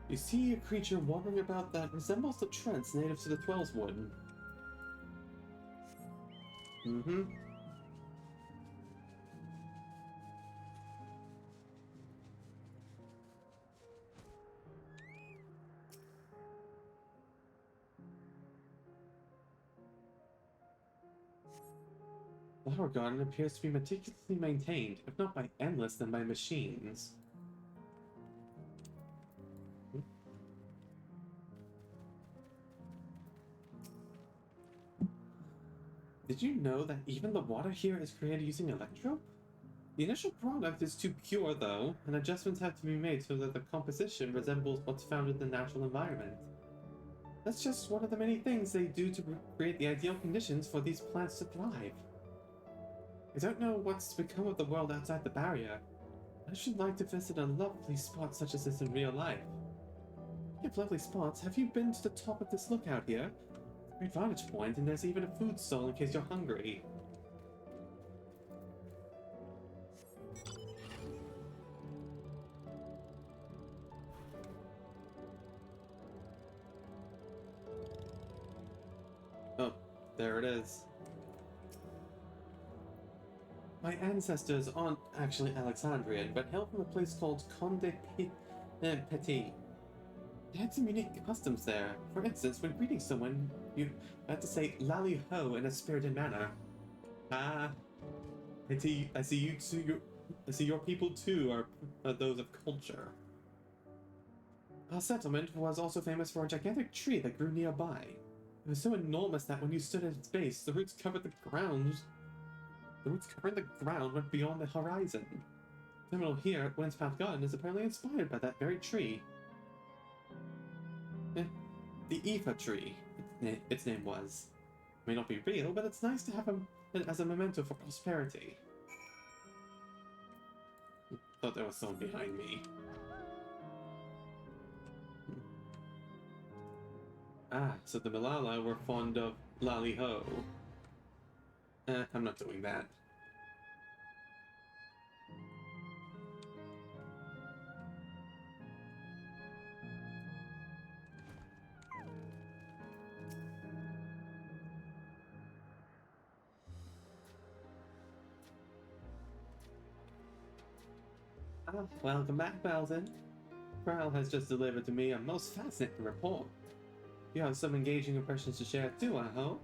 You see a creature wandering about that resembles the trance native to the Twellswood. Mm-hmm. The flower garden appears to be meticulously maintained, if not by endless, then by machines. Did you know that even the water here is created using electro? The initial product is too pure though, and adjustments have to be made so that the composition resembles what's found in the natural environment. That's just one of the many things they do to create the ideal conditions for these plants to thrive. I don't know what's become of the world outside the barrier. I should like to visit a lovely spot such as this in real life. Speaking of lovely spots, have you been to the top of this lookout here? Great vantage point, and there's even a food stall in case you're hungry. Oh, there it is. My ancestors aren't actually Alexandrian, but hail from a place called Conde Petit. They had some unique customs there. For instance, when greeting someone, you had to say "Lally ho" in a spirited manner. Ah, Petit, I see you too. I see your people too are those of culture. Our settlement was also famous for a gigantic tree that grew nearby. It was so enormous that when you stood at its base, the roots covered the ground. The roots covering the ground went beyond the horizon. The terminal here at Windspath Garden is apparently inspired by that very tree. The Aoife tree, its name was. It may not be real, but it's nice to have it as a memento for prosperity. Thought there was someone behind me. Ah, so the Malala were fond of Lally Ho. I'm not doing that. Ah, welcome back, Belden. Prowl has just delivered to me a most fascinating report. You have some engaging impressions to share too, I hope.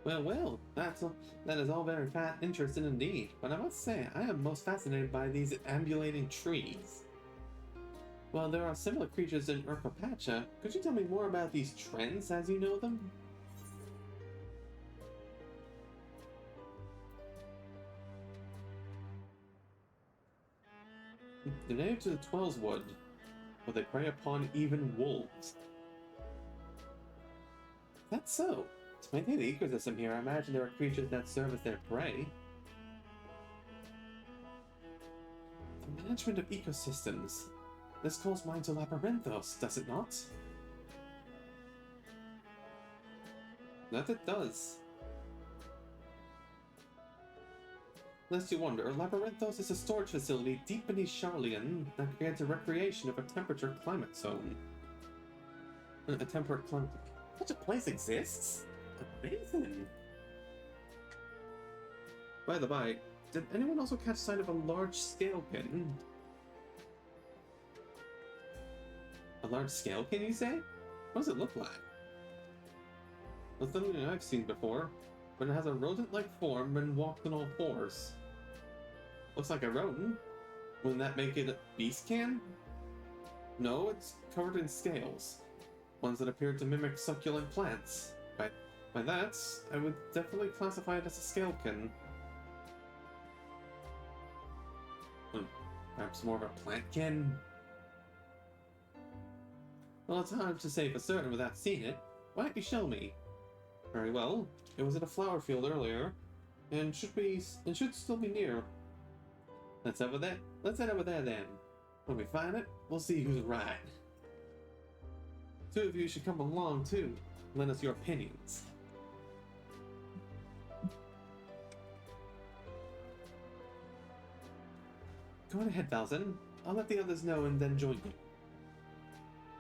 Well, that is all very interesting indeed, but I must say, I am most fascinated by these ambulating trees. Well, there are similar creatures in Urpapacha. Could you tell me more about these trends as you know them? They're native to the Twellswood, where they prey upon even wolves. That's so. To maintain the ecosystem here, I imagine there are creatures that serve as their prey. The management of ecosystems. This calls mind to Labyrinthos, does it not? That it does. Lest you wonder, Labyrinthos is a storage facility deep beneath Charlian that creates a recreation of a temperature climate zone. A temperate climate. Such a place exists? Amazing! By the by, did anyone also catch sight of a large scalekin? A large scalekin, you say? What does it look like? Well, it's something I've seen before, but it has a rodent-like form and walks on all fours. Looks like a rodent. Wouldn't that make it a beast can? No, it's covered in scales. Ones that appear to mimic succulent plants. By that, I would definitely classify it as a scalekin. Perhaps more of a plantkin? Well, it's hard to say for certain without seeing it. Why don't you show me? Very well. It was in a flower field earlier, and should still be near. Let's head over there then. When we find it, we'll see who's right. Two of you should come along too. Lend us your opinions. Go on ahead, Valzen. I'll let the others know and then join you.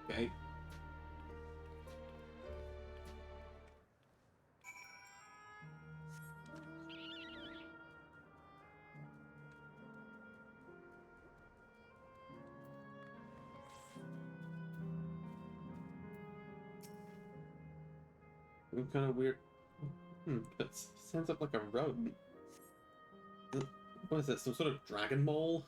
Okay. Kind of weird. That sounds up like a rodent. What is that? Some sort of dragon mole?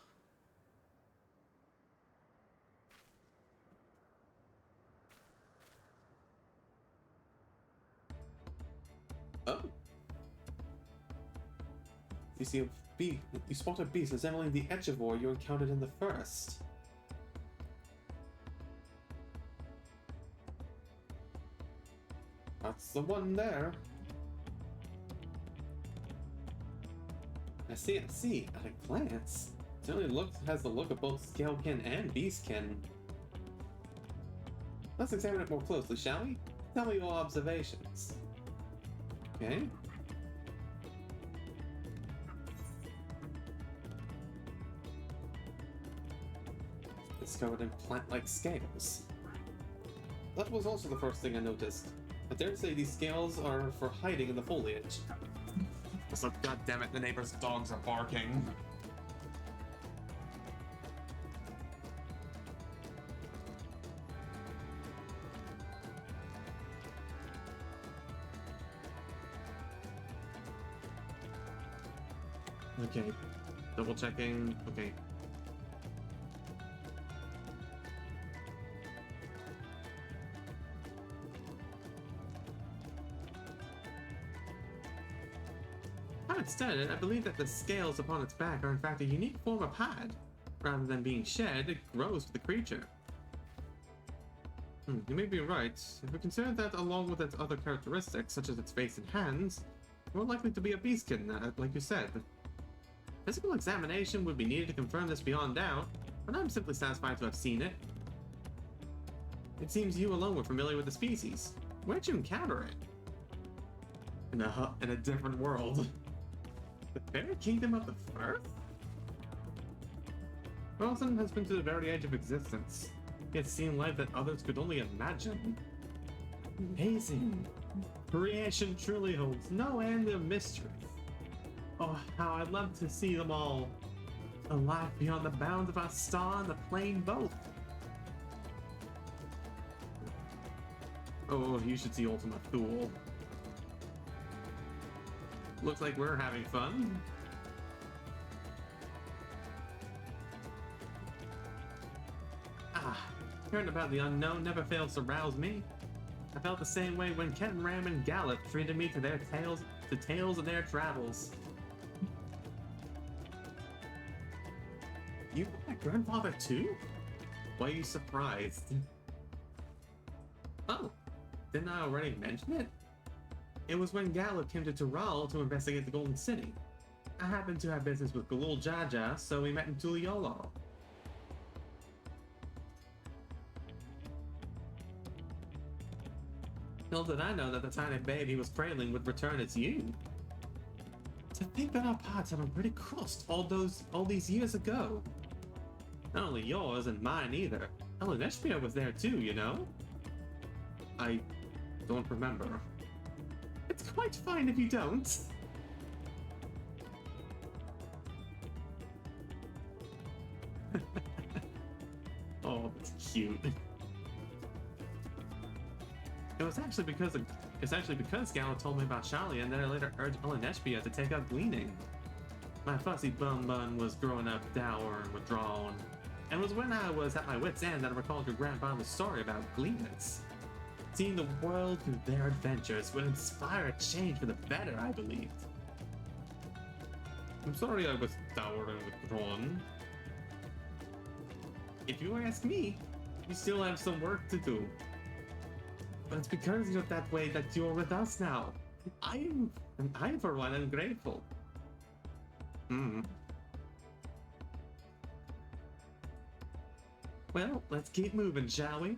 Oh. You see a bee. You spot a beast resembling the Echivore you encountered in the first. That's the one there. I see. At a glance, it certainly has the look of both Scalekin and Beastkin. Let's examine it more closely, shall we? Tell me your observations. Okay. It's covered in plant-like scales. That was also the first thing I noticed. I dare say these scales are for hiding in the foliage. So, goddammit, the neighbor's dogs are barking. Okay, Double checking. Okay. Instead, I believe that the scales upon its back are in fact a unique form of hide. Rather than being shed, it grows with the creature. You may be right. If we consider that along with its other characteristics, such as its face and hands, more likely to be a beastkin, like you said. Physical examination would be needed to confirm this beyond doubt, but I'm simply satisfied to have seen it. It seems you alone were familiar with the species. Where'd you encounter it? In a different world. The Fairy Kingdom of the Firth? Carlson has been to the very edge of existence. He has seen life that others could only imagine. Amazing. Creation truly holds no end of mystery. Oh, how I'd love to see them all alive beyond the bounds of our star and the plane both. Oh, you should see Ultima Thule. Looks like we're having fun. Hearing about the unknown never fails to rouse me. I felt the same way when Ken Ram and Gallop treated me to tales of their travels. You met my grandfather too? Why are you surprised? Oh, didn't I already mention it? It was when Gallop came to Tural to investigate the Golden City. I happened to have business with Galul Jaja, so we met in Tuliolo. Little did I know that the tiny babe he was cradling would return as you. To think that our paths have already crossed all these years ago. Not only yours and mine either. Ellen Eshbia was there too, you know? I don't remember. It's quite fine if you don't. Oh, that's cute. It's actually because Gallo told me about Charlie, and then I later urged Ellen Eshbia to take up gleaning. My fussy bun was growing up dour and withdrawn, and it was when I was at my wit's end that I recalled your grandfather's story about gleaners. Seeing the world through their adventures would inspire a change for the better, I believed. I'm sorry I was dour and withdrawn. If you ask me, you still have some work to do. But it's because you're that way that you're with us now. I for one am grateful. Well, let's keep moving, shall we?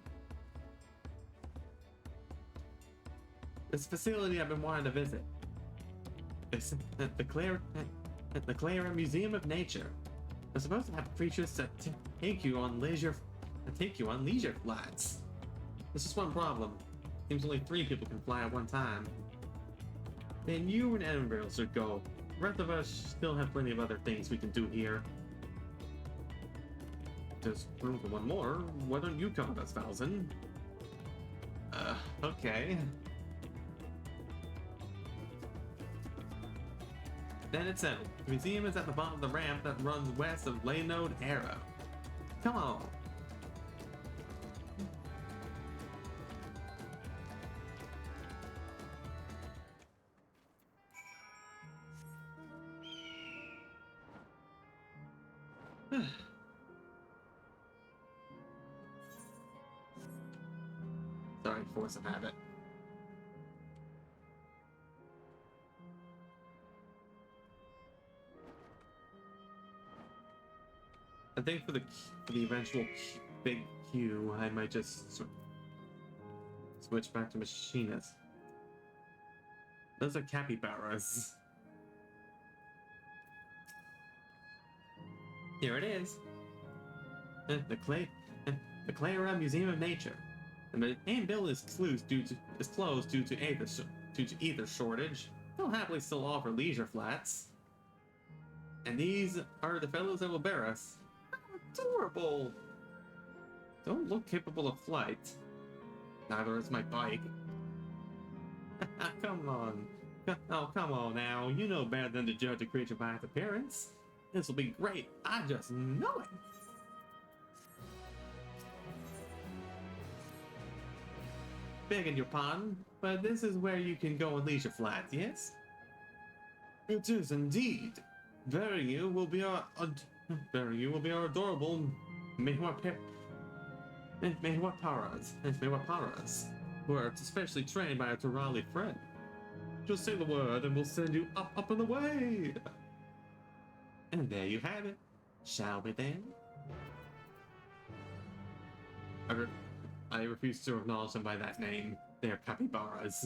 This facility I've been wanting to visit. It's the Clara Museum of Nature. They're supposed to have creatures that take you on leisure flights. There's just one problem. Seems only 3 people can fly at one time. Then you and Enville should go. The rest of us still have plenty of other things we can do here. There's room for one more. Why don't you come with us, Falzon? Okay. Then it's settled. The museum is at the bottom of the ramp that runs west of Laynode Arrow. Come on. Sorry, force of habit. I think for the eventual big queue, I might just switch back to machinist. Those are capybaras. Here it is. The Clara Museum of Nature. And the main building is closed due to ether shortage. They'll happily still offer leisure flats. And these are the fellows that will bear us. Adorable! Don't look capable of flight. Neither is my bike. Come on. Oh, come on now. You know better than to judge a creature by its appearance. This will be great. I just know it. Begging your pardon, but this is where you can go and leisure flat, yes? It is indeed. Bearing you will be our adorable Mehuaparas, who are especially trained by a Turali friend. Just say the word and we'll send you up and away. And there you have it. Shall we then? I refuse to acknowledge them by that name. They are capybaras.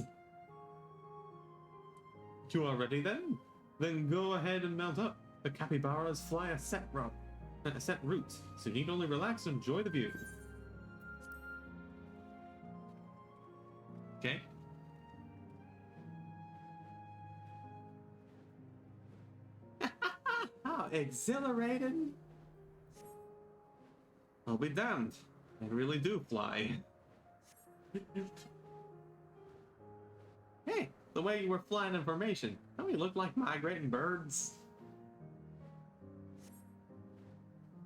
You are ready then? Then go ahead and mount up. The capybaras fly a set route, so you need only relax and enjoy the view. Okay. How exhilarating! I'll be damned. They really do fly. Hey, the way you were flying in formation, don't you look like migrating birds?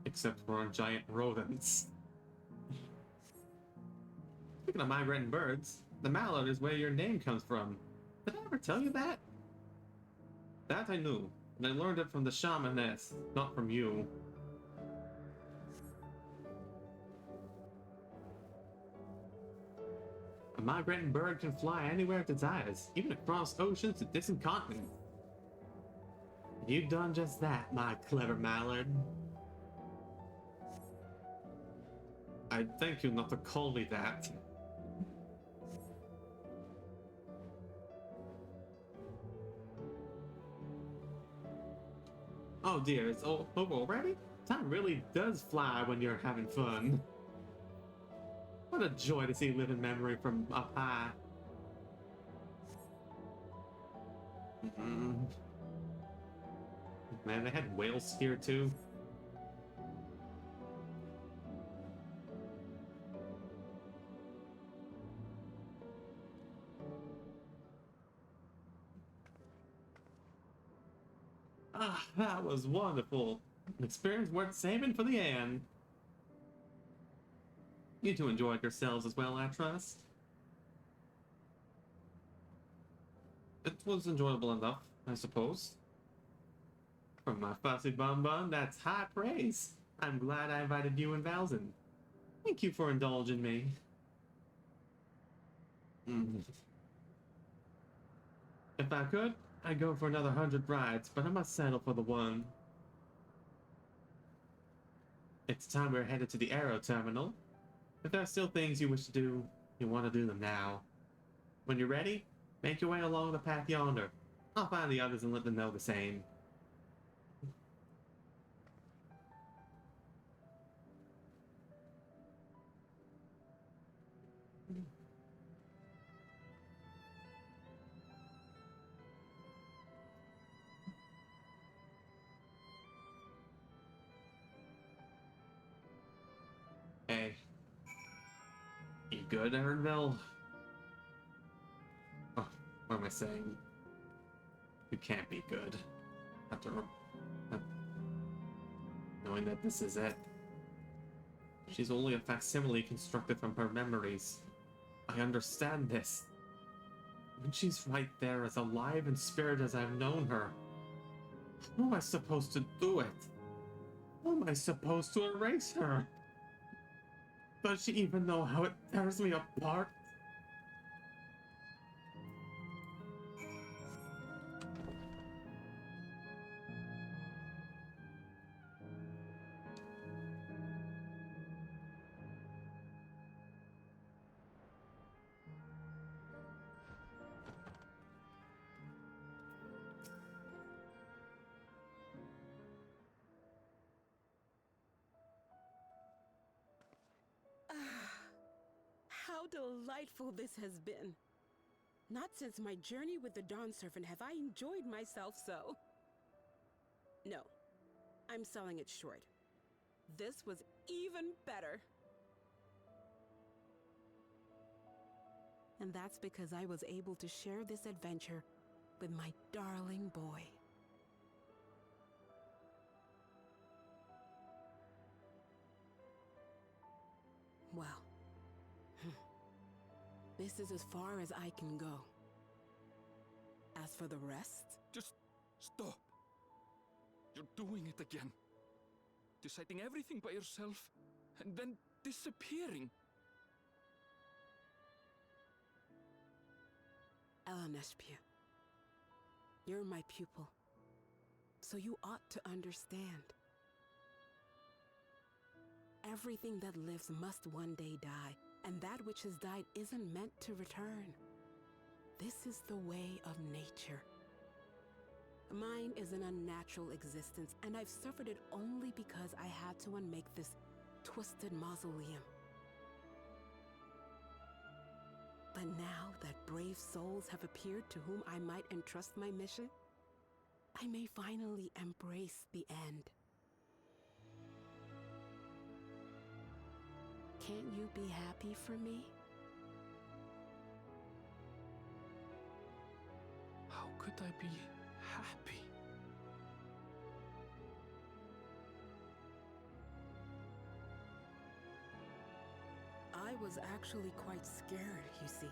Except we're on giant rodents. Speaking of migrating birds, the mallard is where your name comes from. Did I ever tell you that? That I knew, and I learned it from the shamaness, not from you. A migrating bird can fly anywhere it desires, even across oceans to distant continents. You've done just that, my clever mallard. I'd thank you not to call me that. Oh dear, it's over already? Time really does fly when you're having fun. What a joy to see living memory from up high. Man, they had whales here too. Ah, that was wonderful. An experience worth saving for the end. You two enjoyed yourselves as well, I trust. It was enjoyable enough, I suppose. From my fussy bun, that's high praise. I'm glad I invited you and Valzen. Thank you for indulging me. If I could, I'd go for another 100 rides, but I must settle for the one. It's time we're headed to the Aero Terminal. If there are still things you wish to do, you want to do them now. When you're ready, make your way along the path yonder. I'll find the others and let them know the same. Hey. You good, Aaronville? Oh, what am I saying? You can't be good. After knowing that this is it. She's only a facsimile constructed from her memories. I understand this. When she's right there as alive and spirit as I've known her, how am I supposed to do it? How am I supposed to erase her? Does she even know how it tears me apart? How delightful this has been. Not since my journey with the Dawn Servant have I enjoyed myself so. No, I'm selling it short. This was even better. And that's because I was able to share this adventure with my darling boy. This is as far as I can go. As for the rest, Just stop. You're doing it again. Deciding everything by yourself, and then disappearing. Elaneshpia, you're my pupil, so you ought to understand. Everything that lives must one day die, and that which has died isn't meant to return. This is the way of nature. Mine is an unnatural existence, and I've suffered it only because I had to unmake this twisted mausoleum. But now that brave souls have appeared to whom I might entrust my mission, I may finally embrace the end. Can't you be happy for me? How could I be happy? I was actually quite scared, you see.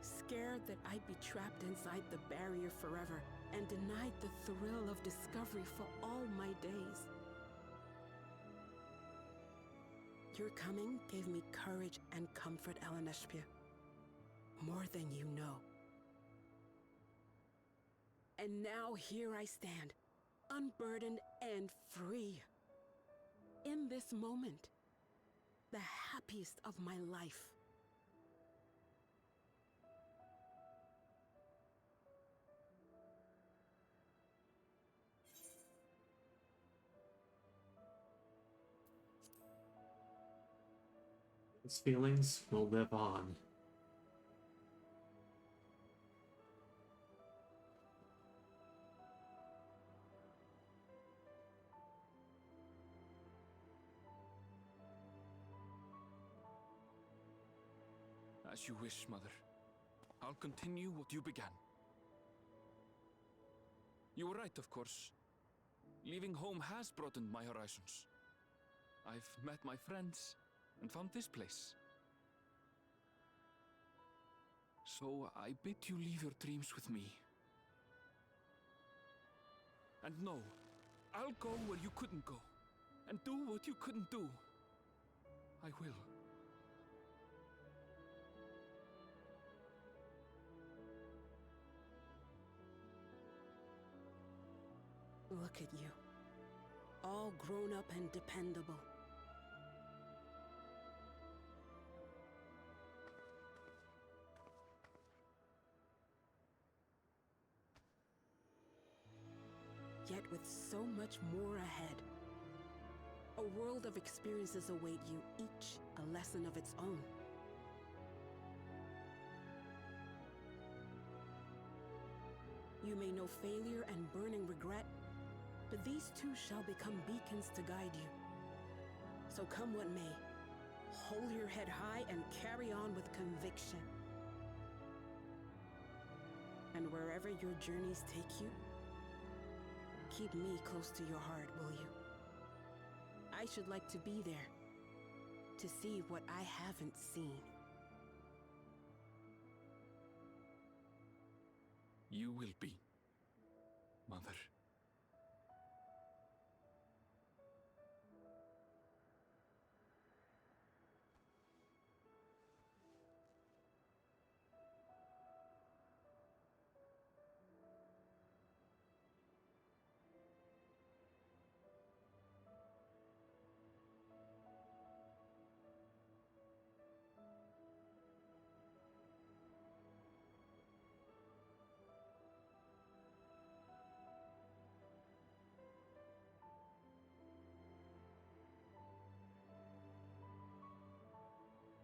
Scared that I'd be trapped inside the barrier forever and denied the thrill of discovery for all my days. Your coming gave me courage and comfort, Elaneshpia. More than you know. And now here I stand, unburdened and free. In this moment, the happiest of my life. His feelings will live on. As you wish, Mother. I'll continue what you began. You were right, of course. Leaving home has broadened my horizons. I've met my friends and found this place. So I bid you leave your dreams with me. And no, I'll go where you couldn't go, and do what you couldn't do. I will. Look at you. All grown up and dependable. Yet with so much more ahead. A world of experiences await you, each a lesson of its own. You may know failure and burning regret, but these too shall become beacons to guide you. So come what may, hold your head high and carry on with conviction. And wherever your journeys take you, keep me close to your heart, will you? I should like to be there, to see what I haven't seen. You will be, Mother.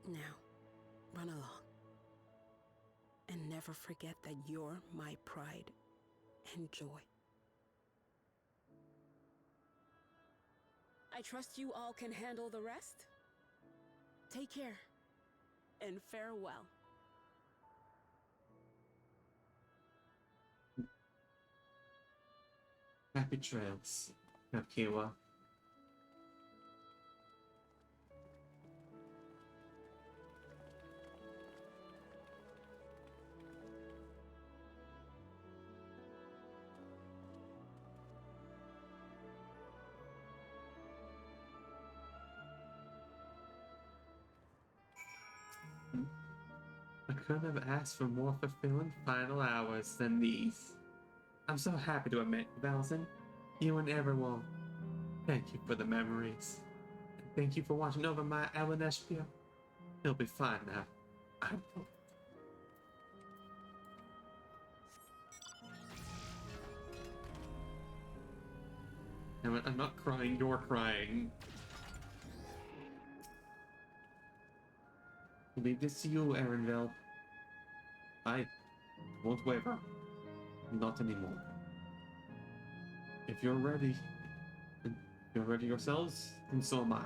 Now, run along. And never forget that you're my pride and joy. I trust you all can handle the rest. Take care, and farewell. Happy trails, Nakiwa. couldn't have asked for more fulfilling final hours than these. I'm so happy to have met you, Valzin. You and everyone. Thank you for the memories. And thank you for watching over my Alan Eshpia. He'll be fine now. I'm I'm not crying, you're crying. Leave this to you, Erenville. I won't waver. Not anymore. If you're ready, and you're ready yourselves, and so am I.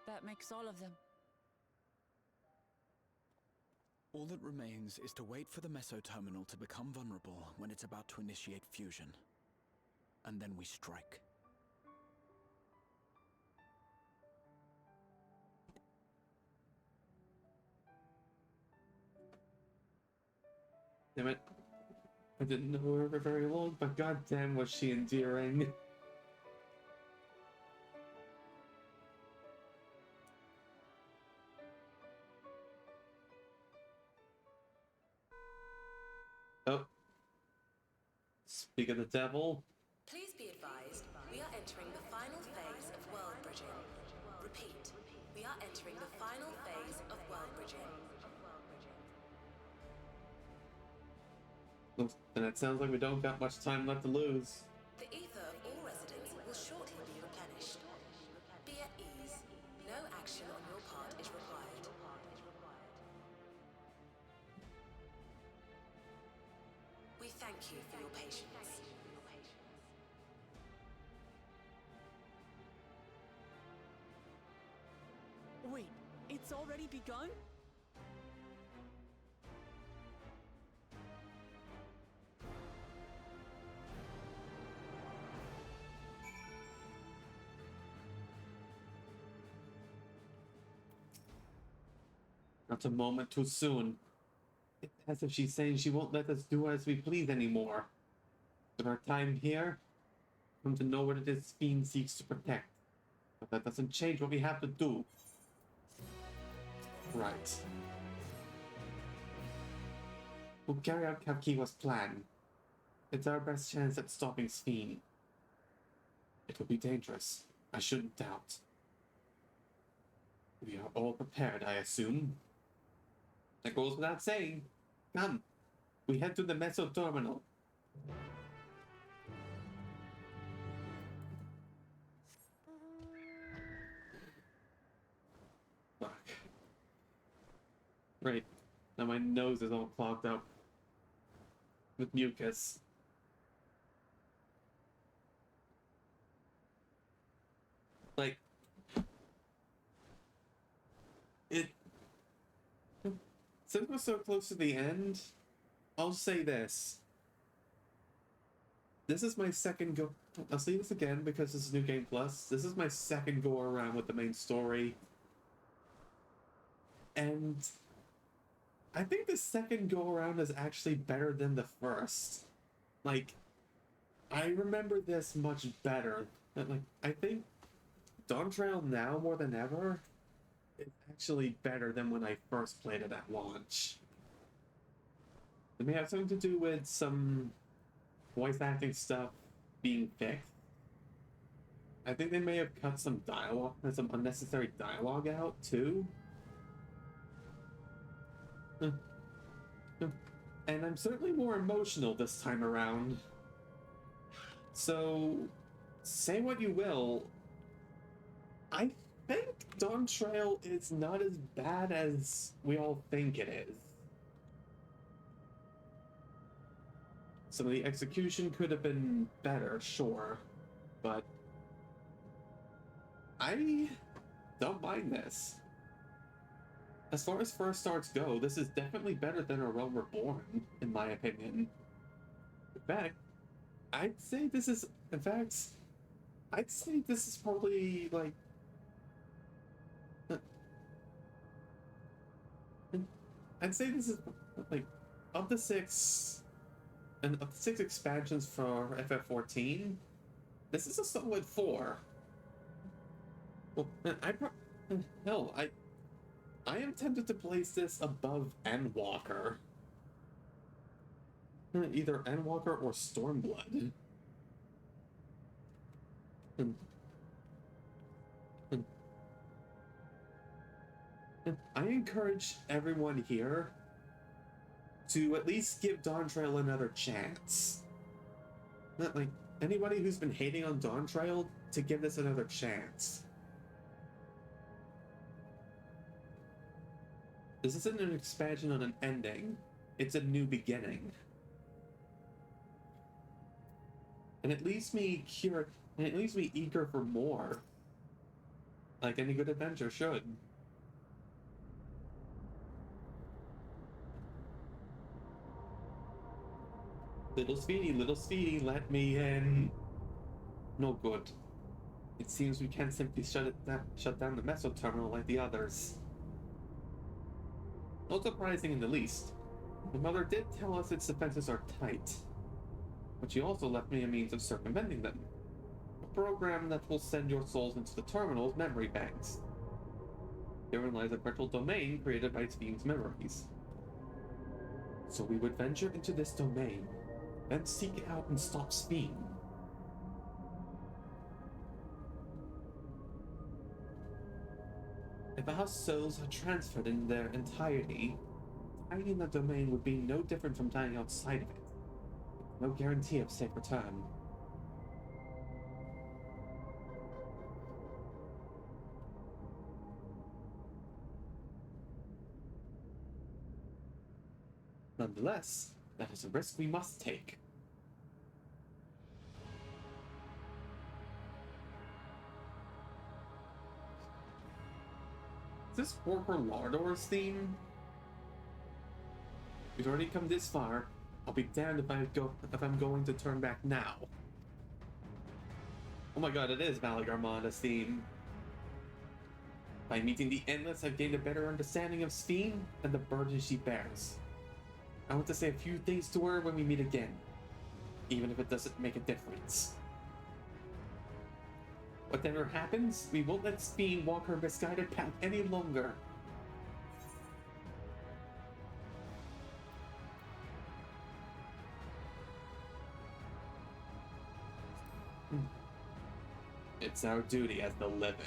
That makes all of them. All that remains is to wait for the meso terminal to become vulnerable when it's about to initiate fusion. And then we strike. Damn it. I didn't know her for very long, but goddamn was she endearing. Oh. Speak of the devil. Please be advised, we are entering the final phase of world bridging. Repeat, we are entering the final phase of world bridging. Then it sounds like we don't got much time left to lose. The ether of all residents will shortly be replenished. Be at ease. No action on your part is required. We thank you for your patience. Wait, it's already begun? Not a moment too soon. It's as if she's saying she won't let us do as we please anymore. But our time here, come to know what it is Fiend seeks to protect. But that doesn't change what we have to do. Right. We'll carry out Kavkiwa's plan. It's our best chance at stopping Fiend. It will be dangerous, I shouldn't doubt. We are all prepared, I assume. That goes without saying. Come, we head to the meso terminal. Fuck. Right. Now my nose is all clogged up with mucus. Like, since we're so close to the end, I'll say this. This is my second go. I'll say this again because this is New Game Plus. This is my second go around with the main story. And I think the second go around is actually better than the first. Like, I remember this much better. Like, I think Dawntrail now more than ever is actually better than when I first played it at launch. It may have something to do with some voice acting stuff being fixed. I think they may have cut some dialogue, some unnecessary dialogue out too. And I'm certainly more emotional this time around. So, say what you will, I think Dawntrail is not as bad as we all think it is. Some of the execution could have been better, sure, but I don't mind this. As far as first starts go, this is definitely better than A Realm Reborn, in my opinion. In fact, I'd say this is probably, like... I'd say this is, like, of the six expansions for FF14, this is a solid 4. Well, I am tempted to place this above Endwalker. Either Endwalker or Stormblood. I encourage everyone here to at least give Dawntrail another chance. Not like anybody who's been hating on Dawntrail to give this another chance. This isn't an expansion on an ending. It's a new beginning. And it leaves me eager for more. Like any good adventure should. Little Speedy, let me in. No good. It seems we can't simply shut down the Meso terminal like the others. Not surprising in the least. The mother did tell us its defenses are tight, but she also left me a means of circumventing them. A program that will send your souls into the terminal's memory banks. Therein lies a virtual domain created by Sven's memories. So we would venture into this domain, then seek it out and stop Sven. If our souls are transferred in their entirety, dying in the domain would be no different from dying outside of it. No guarantee of safe return. Nonetheless, that is a risk we must take. Is this Porker Lardor's theme? We've already come this far. I'll be damned if I'm going to turn back now. Oh my god, it is Malagarmonda's theme. By meeting the Endless, I've gained a better understanding of Sven and the burden she bears. I want to say a few things to her when we meet again, even if it doesn't make a difference. Whatever happens, we won't let Sven walk her misguided path any longer. It's our duty as the living.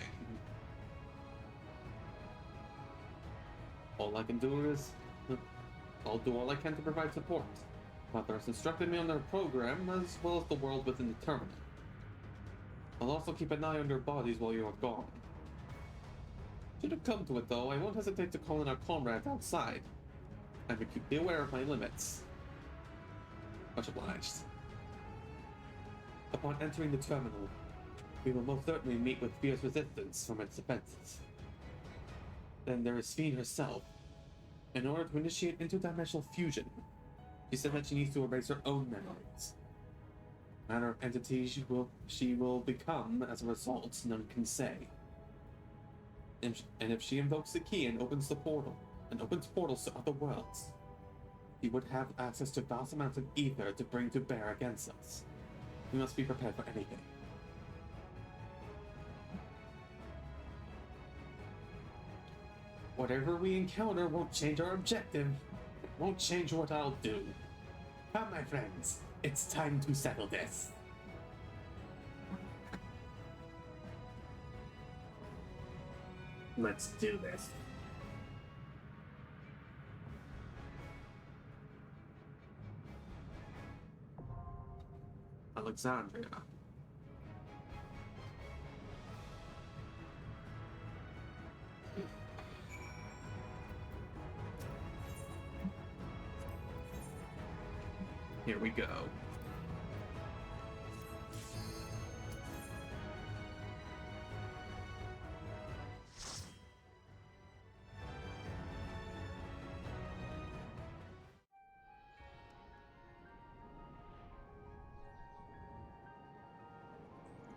All I can do is... I'll do all I can to provide support. Mother has instructed me on their program, as well as the world within the terminal. I'll also keep an eye on your bodies while you are gone. Should it come to it, though, I won't hesitate to call in our comrades outside. I'm acutely aware of my limits. Much obliged. Upon entering the terminal, we will most certainly meet with fierce resistance from its defenses. Then there is Sven herself. In order to initiate interdimensional fusion, she said that she needs to erase her own memories. The manner of entity she will become as a result, none can say. And if she invokes the key and opens portals to other worlds, he would have access to vast amounts of ether to bring to bear against us. We must be prepared for anything. Whatever we encounter won't change our objective. It won't change what I'll do. Come, my friends. It's time to settle this. Let's do this. Alexandria. Here we go.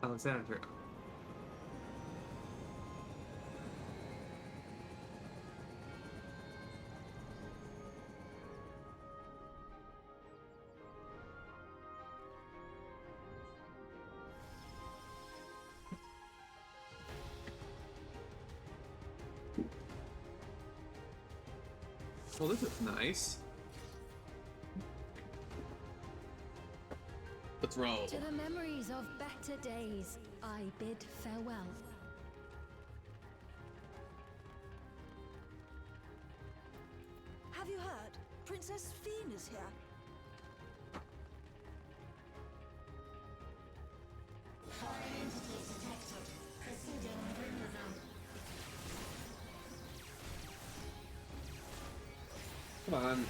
Alexandria. Well, this is nice. Let's roll. To the memories of better days, I bid farewell. Have you heard? Princess Fiend is here. Come on.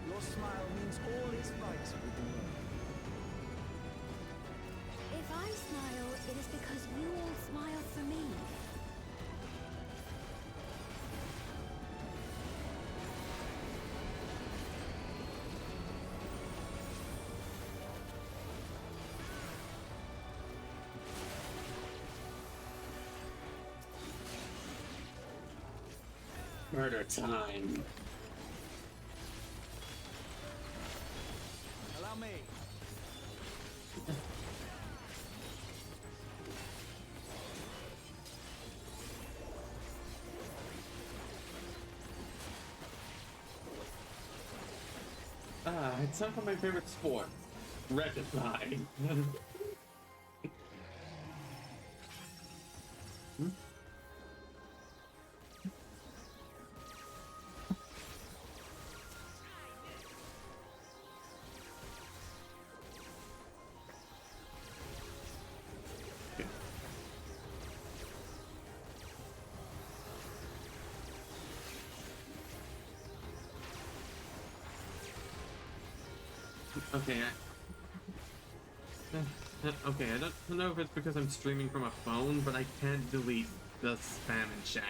Your smile means all is right with the world. If I smile, it is because you all smile for me. Murder time. Allow me. It's time for my favorite sport. Rectify. Okay, okay, I don't know if it's because I'm streaming from a phone, but I can't delete the spam in chat.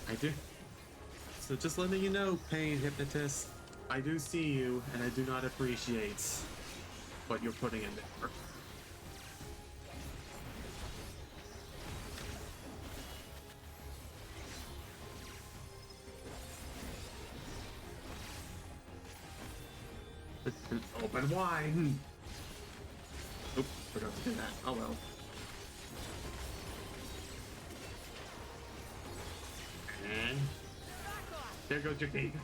I do. So just letting you know, Pain Hypnotist, I do see you, and I do not appreciate what you're putting in there. Open wide. Oops, forgot to do that. Oh well. And there goes your cape.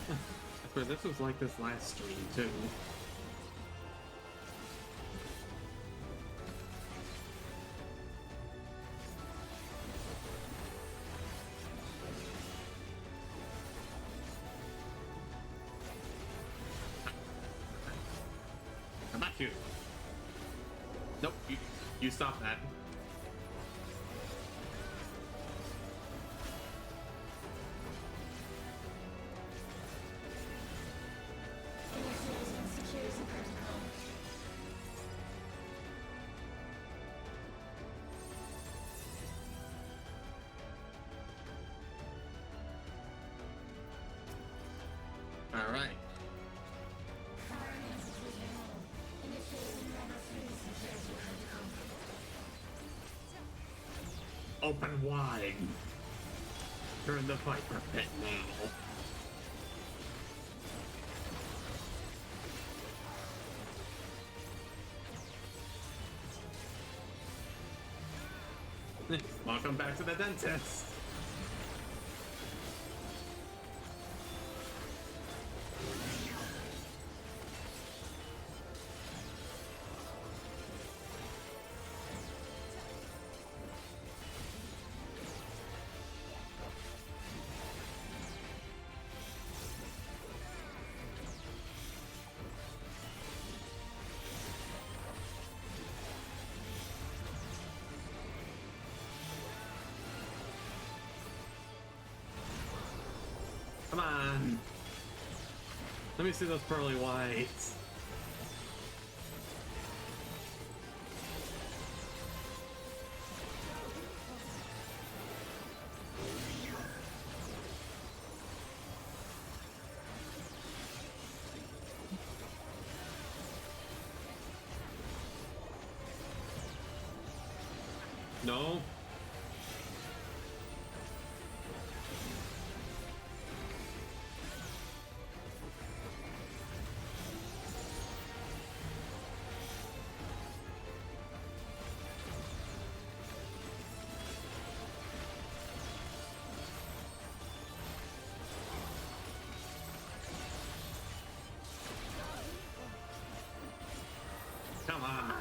I swear this was like this last stream too. How about you? Nope, you stop that. All right. Open wide. Turn the Viper pit now. Welcome back to the dentist. Come on. Let me see those pearly whites. No. Come on.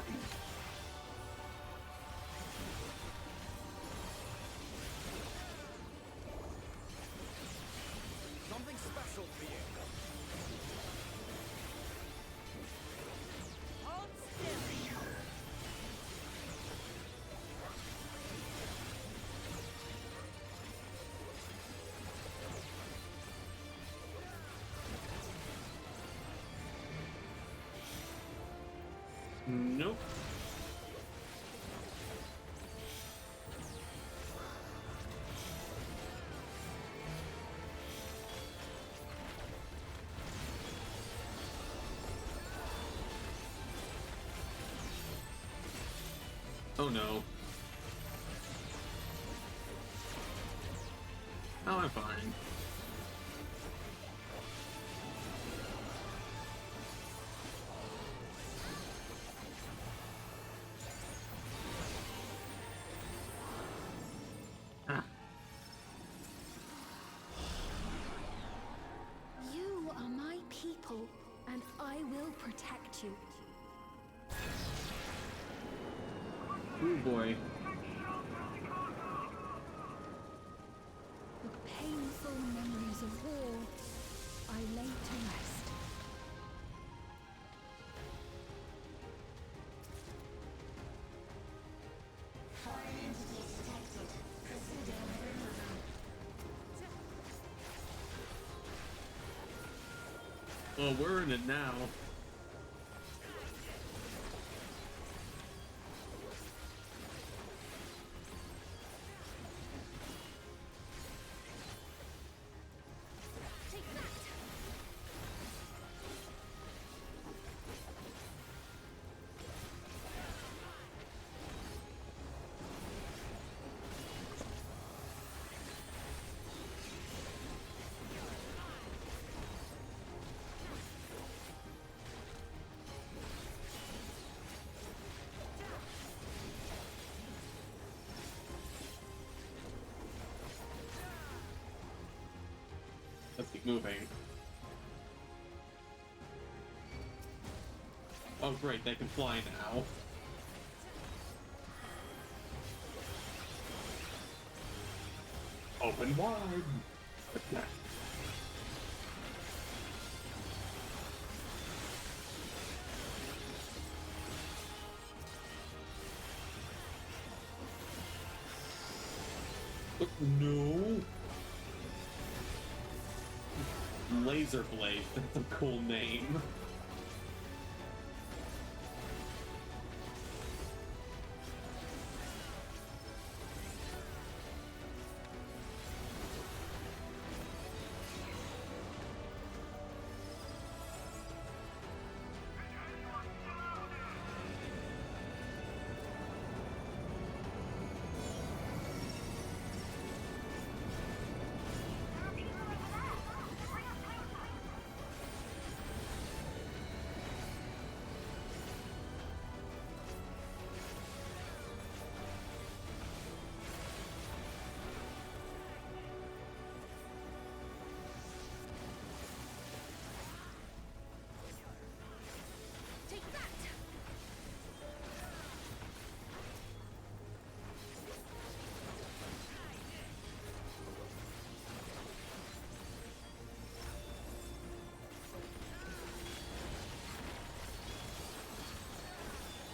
Something special for you. Hold still. Nope. Oh no. Oh, I'm fine. Ah. You are my people, and I will protect you. Oh boy. The painful memories of war I lay to rest. Well, we're in it now. Take that! keep moving. Oh great, they can fly now. Open wide! Okay. No! Laser Blade, that's a cool name.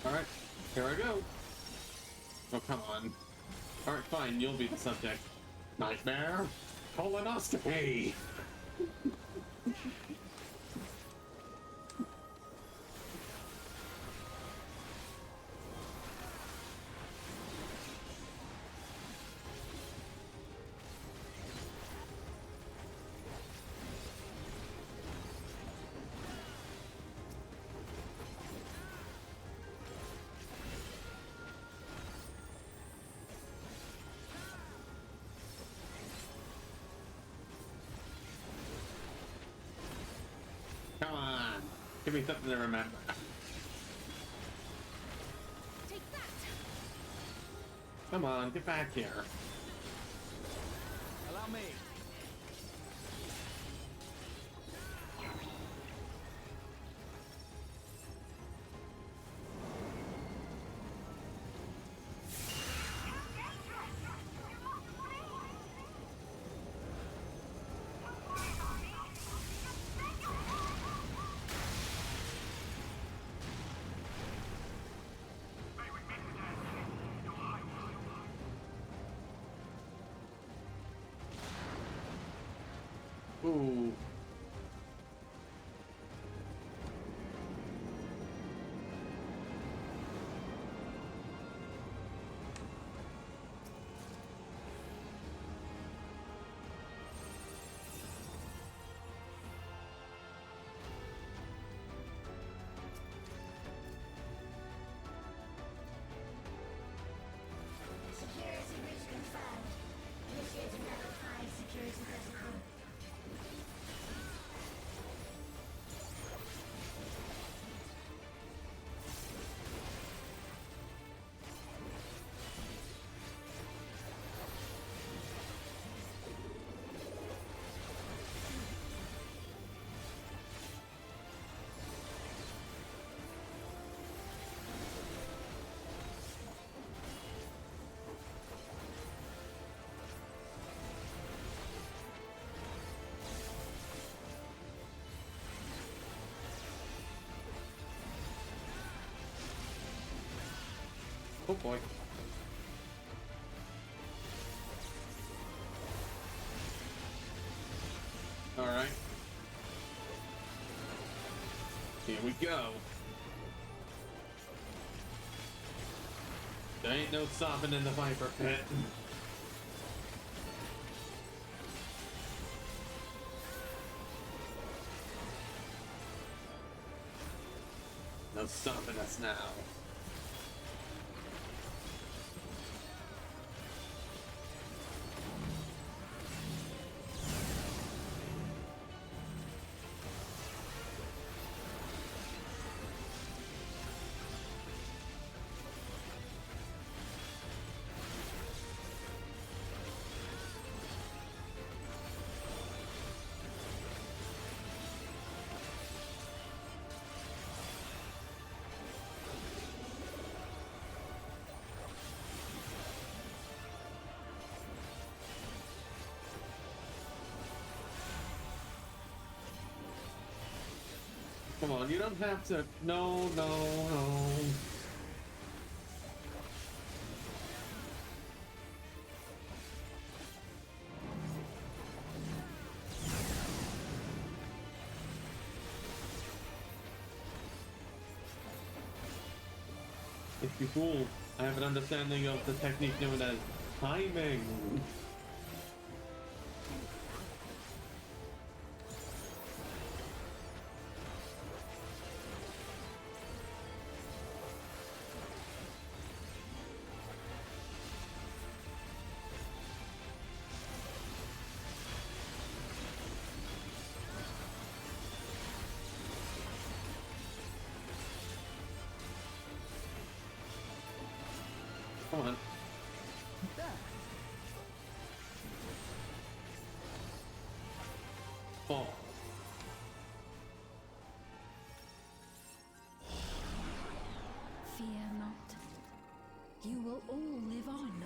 Alright, here I go. Oh, come on. Alright, fine, you'll be the subject. Nightmare? Colonoscopy! Come on, give me something to remember. Take that! Come on, get back here. Allow me. Ooh. Security breach confirmed. Initiating level 5 security protocol. Oh boy. Alright. Here we go. There ain't no stopping in the Viper Pit. No stopping us now. come on, you don't have to. No, no, no. If you fool, I have an understanding of the technique known as timing. Come on. Fall. Fear not. You will all live on.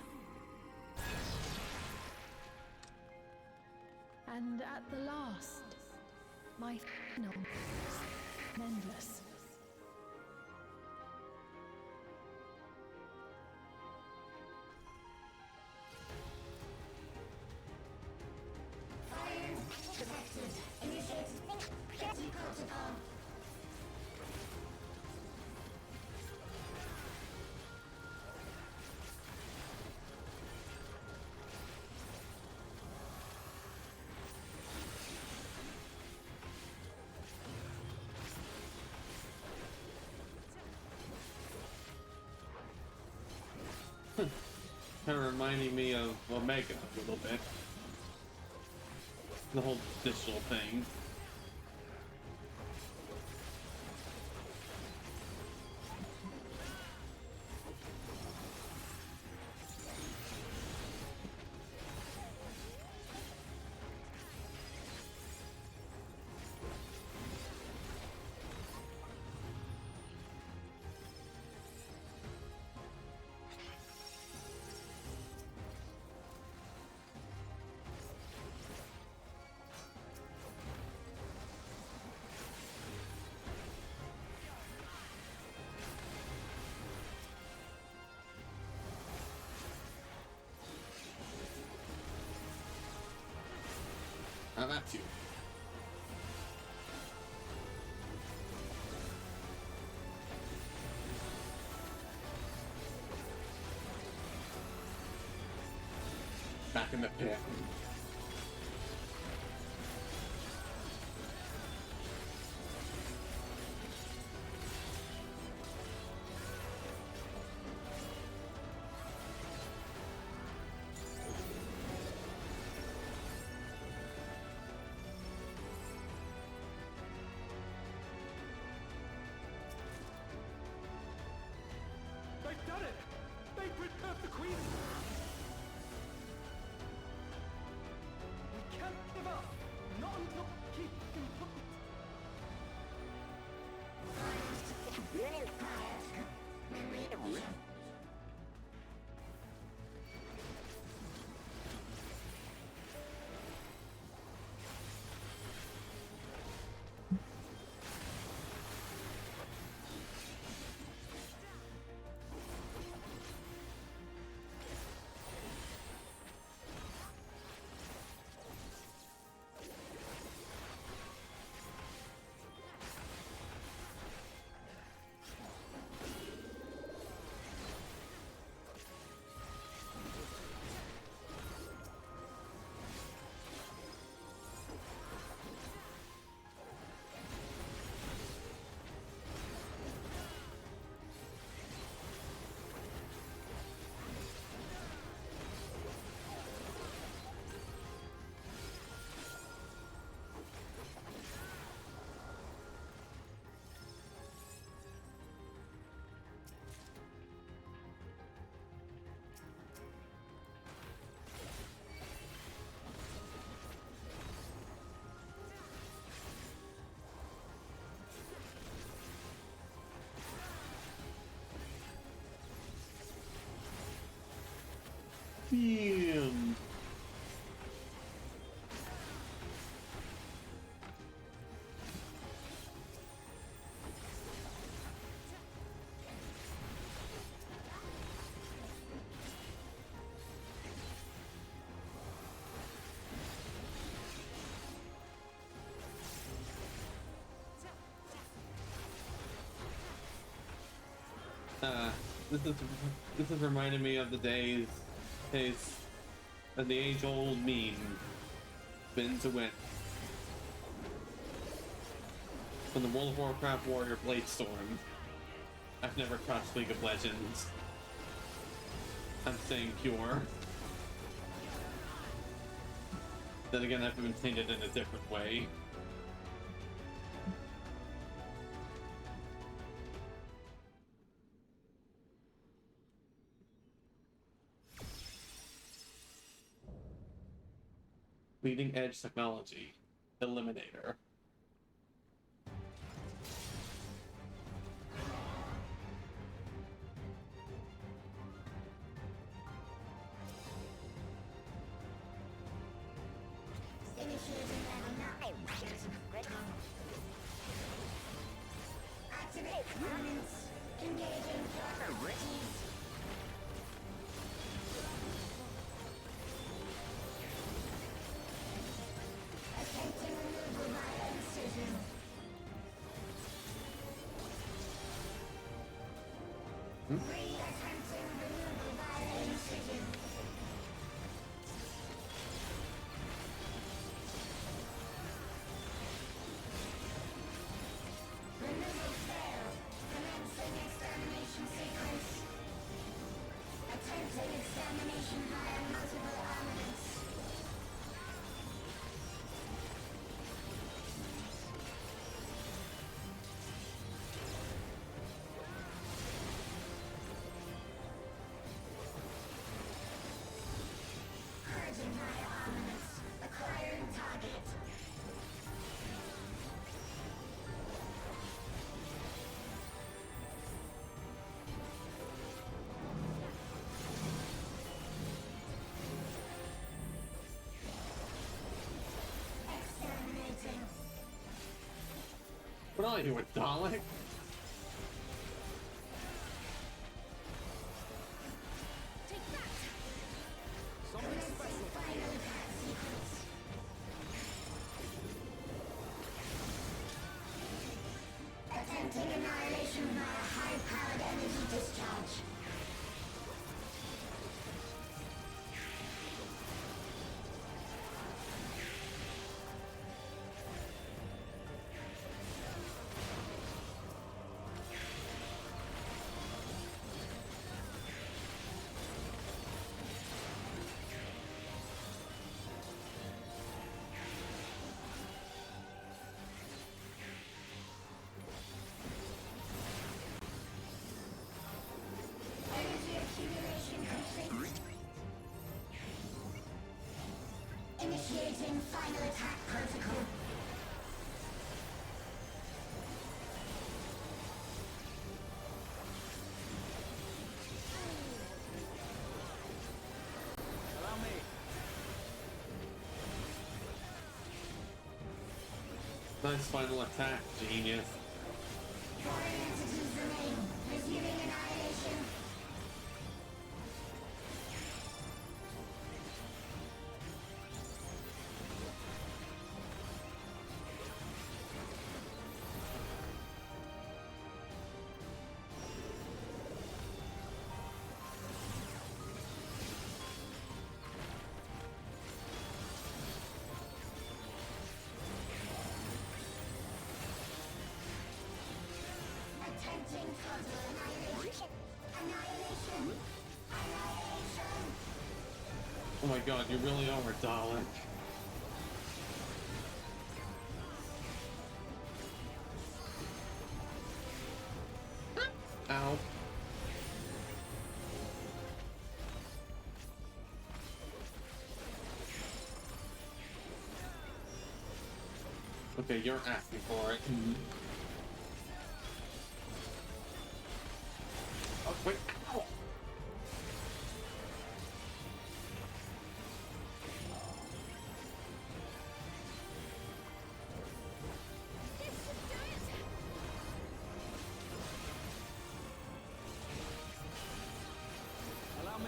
And at the last, my final endless. Fire detected. Initiate Getty protocol. Kind of reminding me of Omega a little bit. The whole digital thing. Now that's you. Back in the pit. They've done it! They've preserved the Queen! We can't give up! Not until keep complete! Damn. This is this is reminding me of the days of the age-old meme, spin to win. From the World of Warcraft warrior Bladestorm. I've never crushed League of Legends. I'm staying pure. Then again, I've been tainted in a different way. Leading edge technology. Eliminator. Activate permanents. Engaging properties. Attempting removal via incision. Re-attempting removal via incision. Removal failed. Commencing extermination sequence. Attempting extermination via multiple armaments. Purging via armaments. Acquiring target. Exterminating. What are you, a Dalek? Something special. Final attack sequence. Attempting annihilation via high-powered energy discharge. Energy accumulation complete. Initiating final attack protocol. Allow me. Nice final attack, genius. Foreign entities remain. Resuming annihilation. Attempting total annihilation. Annihilation. Annihilation. Oh my god, you really are a Dalek. Ow. Okay, you're asking for it. Oh, wait. Ow. Allow me.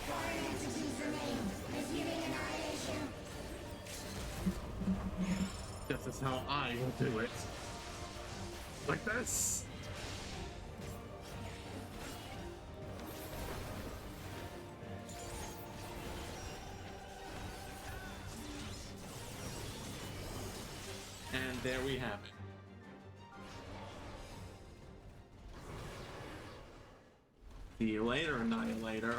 Foreign entities remain. Resuming annihilation. This is how I will do it. Like this. there we have it. See you later, Annihilator.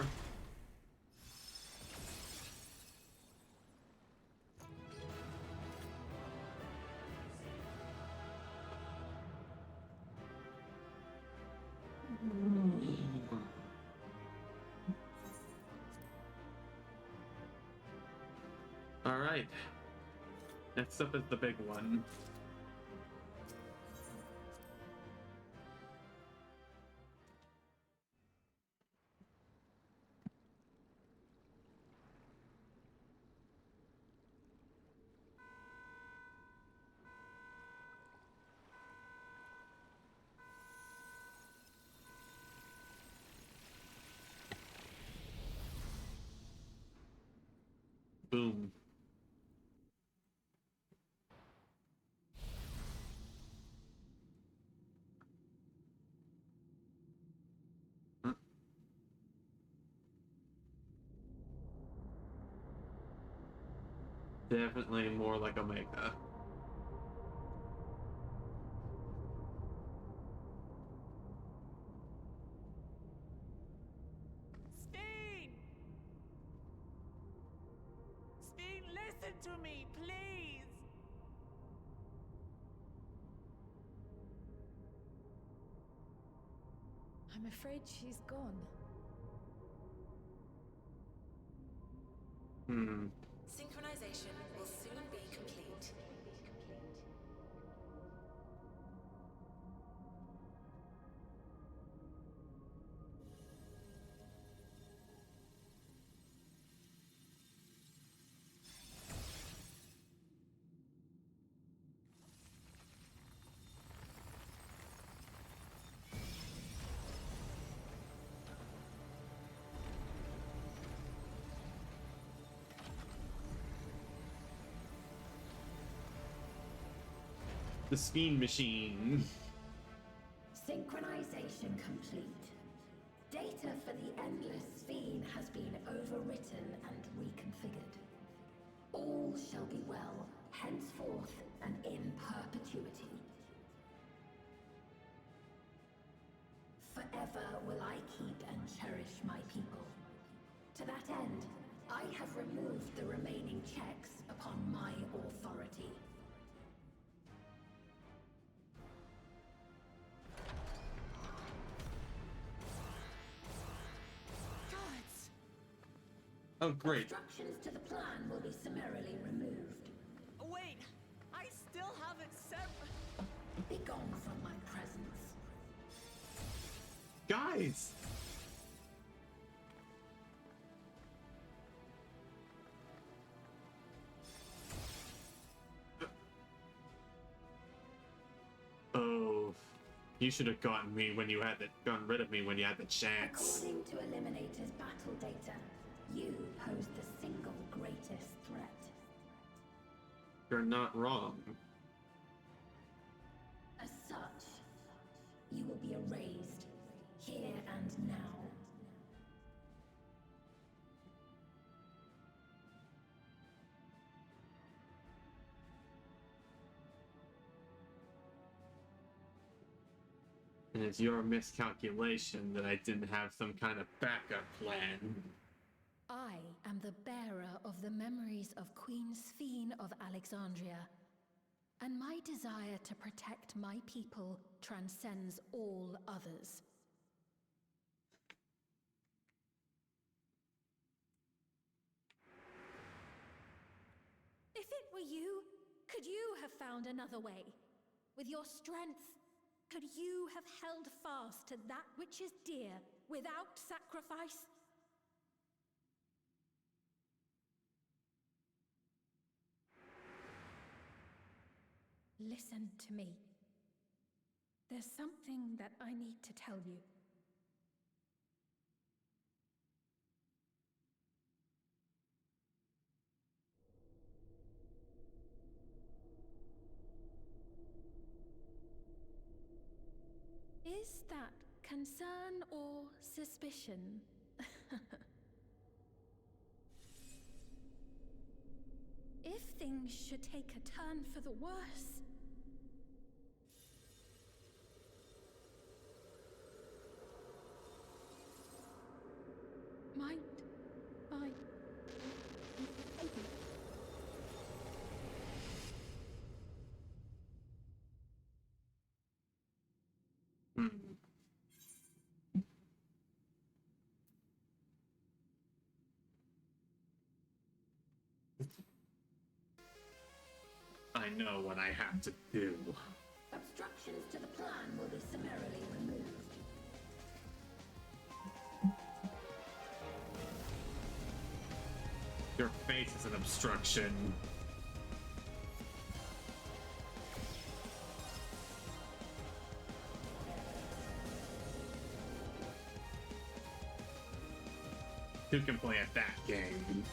All right. Next up is the big one. Boom. Definitely more like Omega. Steen! Steen, listen to me, please! I'm afraid she's gone. Synchronization will soon be complete. The Speen Machine. Synchronization complete. Data for the Endless Speen has been overwritten and reconfigured. All shall be well, henceforth and in perpetuity. Forever will I keep and cherish my people. To that end, I have removed the remaining checks upon my authority. Oh, great. Obstructions to the plan will be summarily removed. Wait, I still haven't said. Be gone from my presence. Guys! Oh, you should have gotten rid of me when you had the chance. According to Eliminator's battle data, you pose the single greatest threat. You're not wrong. As such, you will be erased here and now. And it's your miscalculation that I didn't have some kind of backup plan. I am the bearer of the memories of Queen Sphene of Alexandria, and my desire to protect my people transcends all others. If it were you, could you have found another way? With your strength, could you have held fast to that which is dear without sacrifice? Listen to me. There's something that I need to tell you. Is that concern or suspicion? If things should take a turn for the worse, I know what I have to do. Obstructions to the plan will be summarily removed. Your face is an obstruction. Who can play at that game?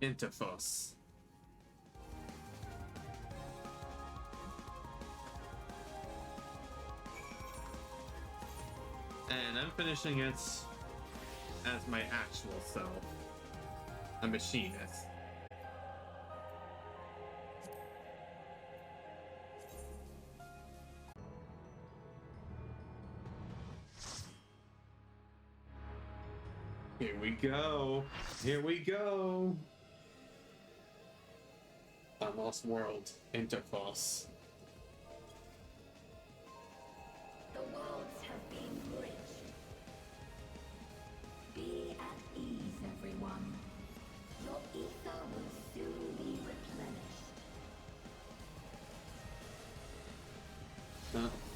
Interfos. And I'm finishing it as my actual self, a machinist. Here we go. Here we go. A Lost World, Interfos. The worlds have been bridged. Be at ease, everyone. Your ether will soon be replenished.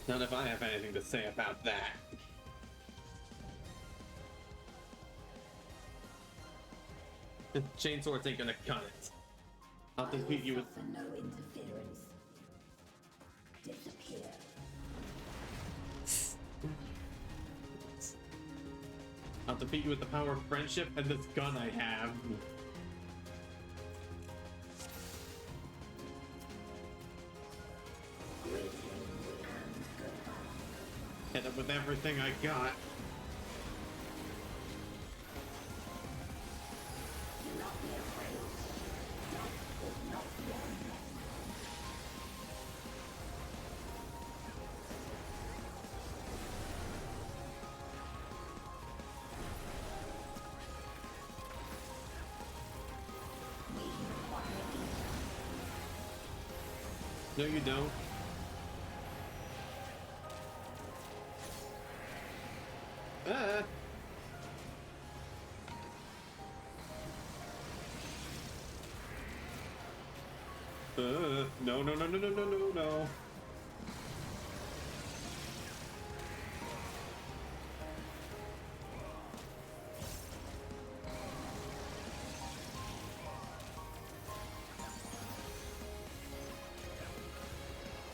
Not if I have anything to say about that. The chainswords ain't gonna cut it. I'll defeat you with. For no interference. Disappear. I'll defeat you with the power of friendship and this gun I have. Hit it with everything I got. No, you don't. No, no, no, no, no, no, no, no.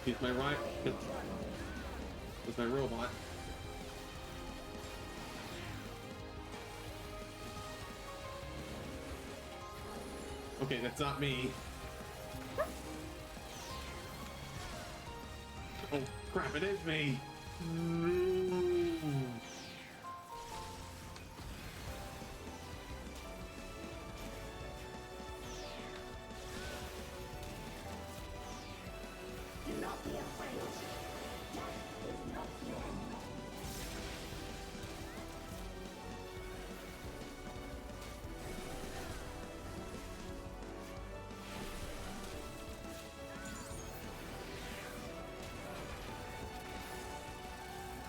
He's my right. He's my robot. Okay, that's not me. Oh crap, it is me! Do not be afraid. Death is not your end.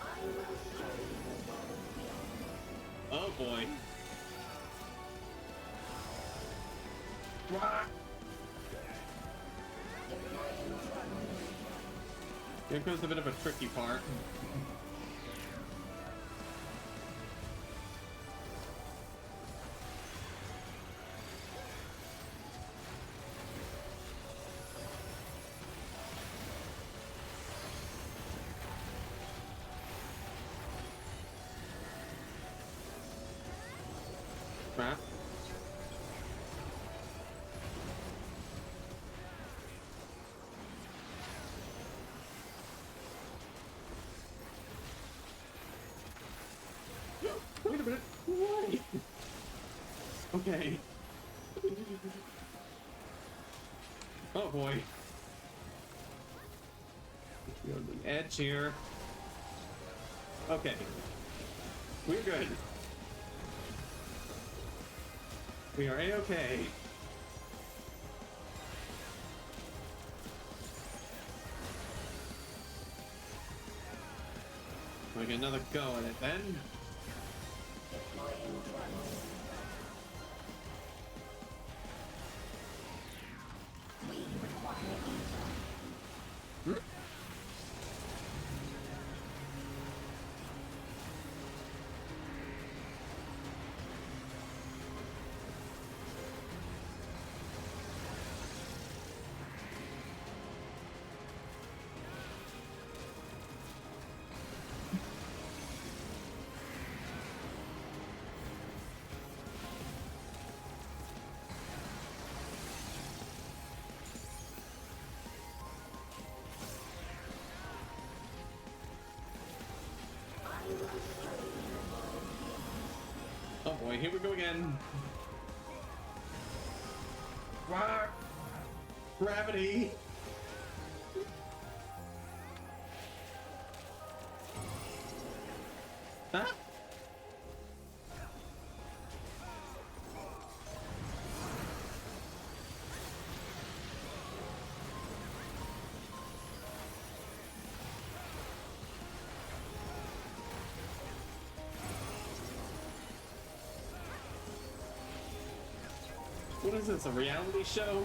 I will show you the world beyond. Oh boy. Rah! Here goes a bit of a tricky part. Crap. okay. Oh boy. We're on the edge here. Okay. We're good. We are A-okay. We'll get another go at it then. Oh boy, here we go again. Wow. Gravity. Huh? What is this, a reality show?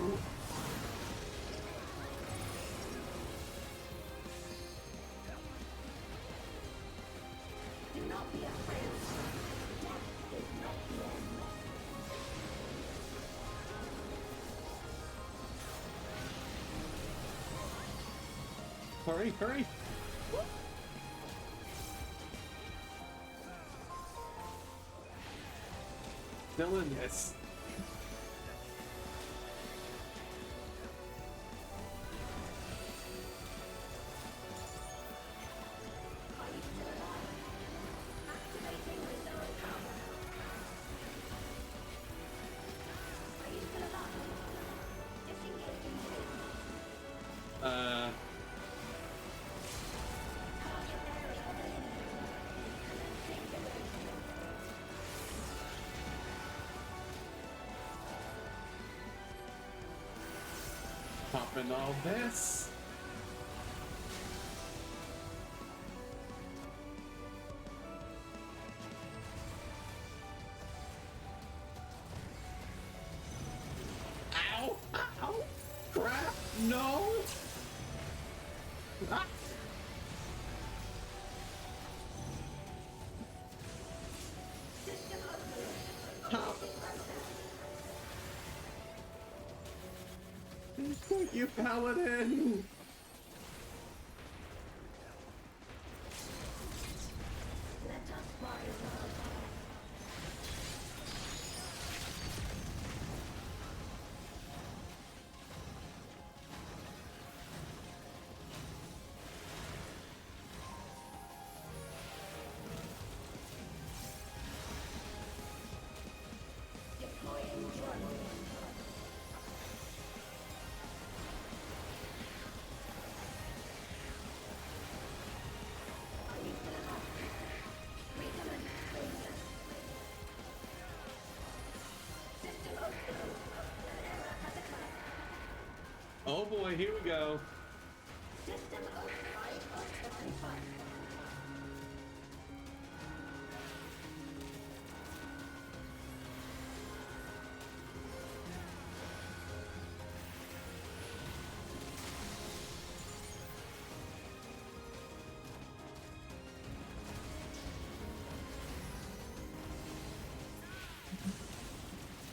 Do not be afraid. Death is not the end. Hurry, hurry! Still in this. Popping all this. Ow! Ow! Crap! No! Ah. You paladin! Oh boy, here we go.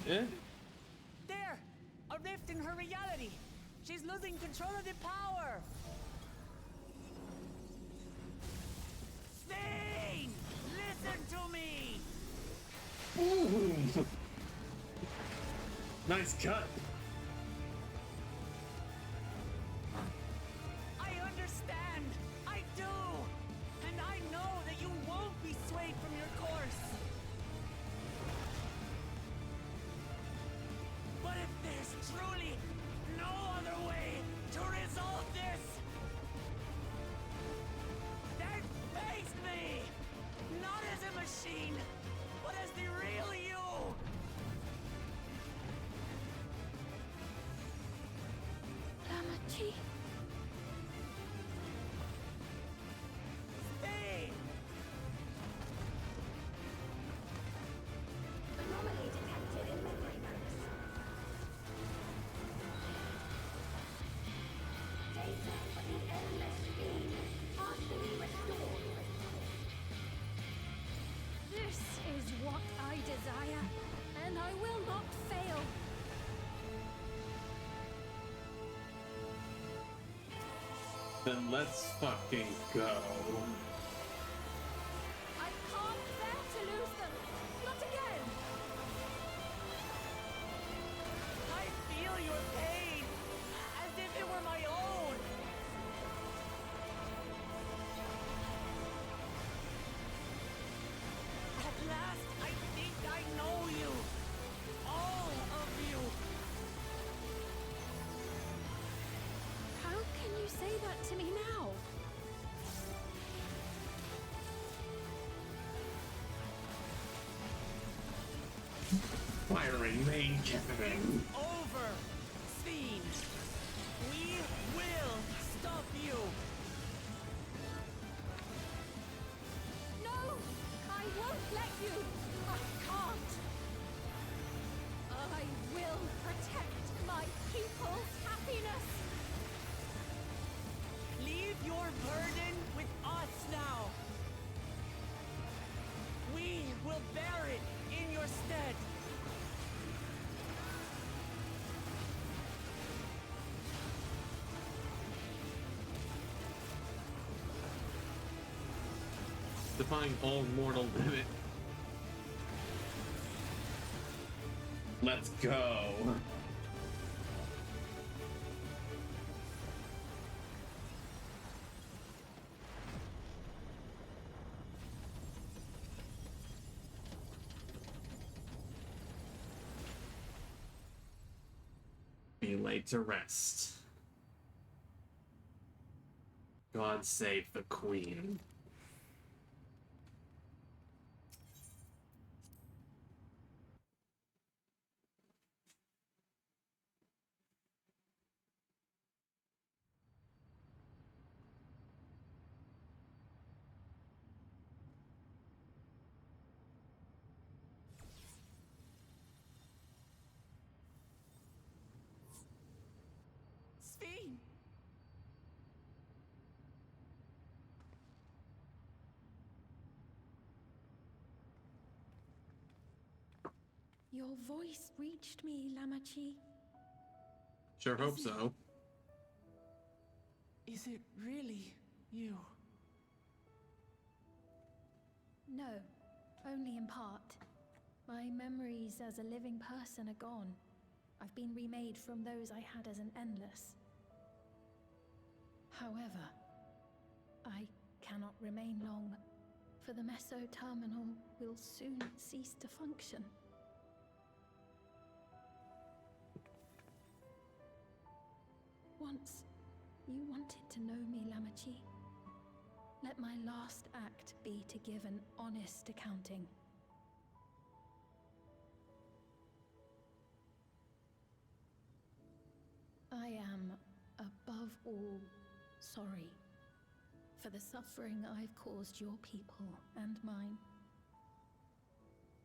Yeah. There! A rift in her reality! She's losing control of the power! Svein! Listen to me! Ooh. Nice cut. I understand! I do! And I know that you won't be swayed from your course! if there's truly no other way to resolve this, then face me! Not as a machine, but as the real you! Lamachi. Stay! Anomaly detected in memory banks. Data for the endless feed partially restored. This is what I desire, and I will not fail. Then let's fucking go. I can't bear to lose them. Not again. I feel your pain, as if it were my own. At last, I think I know you. All of you. How can you say that to me now? Firing main cannon. Over, Steen. We will stop you. No! I won't let you! I can't! I will protect my people's happiness! Leave your burden with us now. We will bear it in your stead. Defying all mortal limit. Let's go. Be laid to rest. God save the Queen. Steen! Your voice reached me, Lamachi. Sure hope so. Is it really you? No, only in part. My memories as a living person are gone. I've been remade from those I had as an endless. However, I cannot remain long, for the meso-terminal will soon cease to function. Once, you wanted to know me, Lamachi. Let my last act be to give an honest accounting. I am, above all, sorry for the suffering I've caused your people and mine.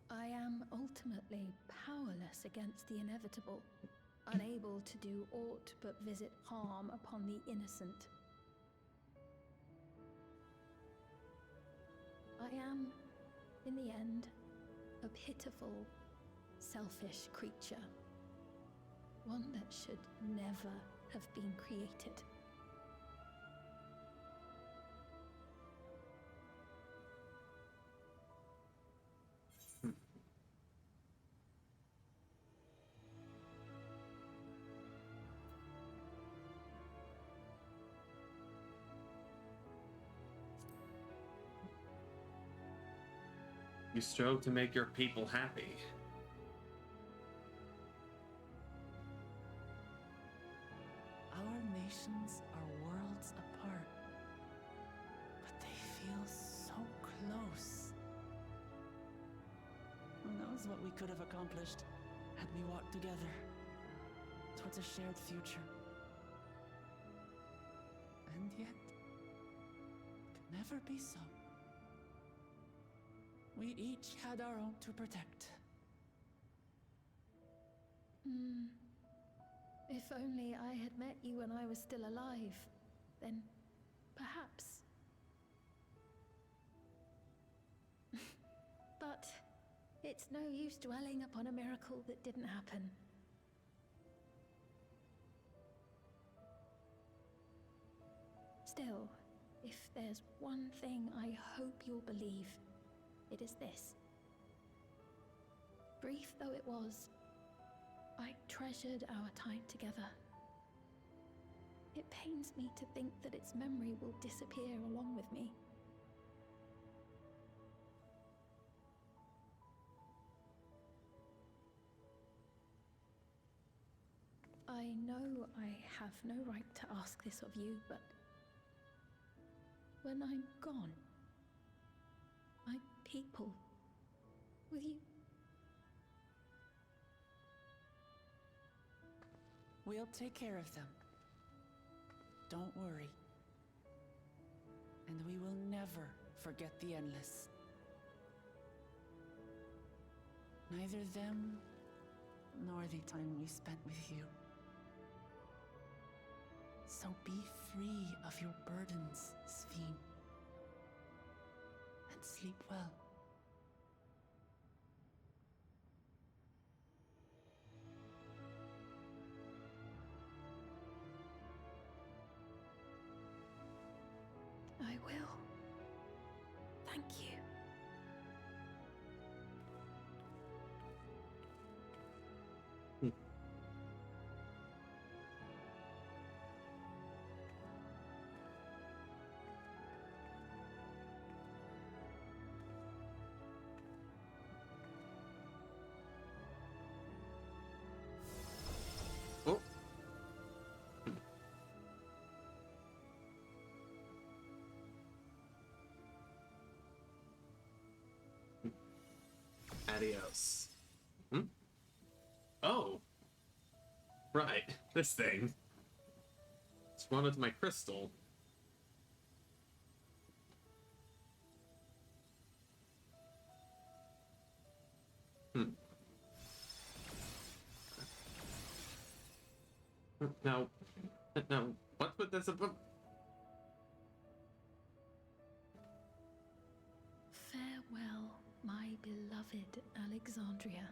I am ultimately powerless against the inevitable, unable to do aught but visit harm upon the innocent. I am, in the end, a pitiful, selfish creature. One that should never have been created. You strove to make your people happy. knows what we could have accomplished had we walked together towards a shared future. And yet, it could never be so. We each had our own to protect. If only I had met you when I was still alive, then perhaps. But it's no use dwelling upon a miracle that didn't happen. Still, if there's one thing I hope you'll believe, it is this. Brief though it was, I treasured our time together. It pains me to think that its memory will disappear along with me. I know I have no right to ask this of you, but when I'm gone, my people, will you? We'll take care of them. Don't worry. And we will never forget the Endless. Neither them, nor the time we spent with you. So be free of your burdens, Sphene. And sleep well. I will. Thank you. Oh. Adios. Oh. Right. This thing. It's one with my crystal. Now, what's with this about? Farewell, my beloved Alexandria.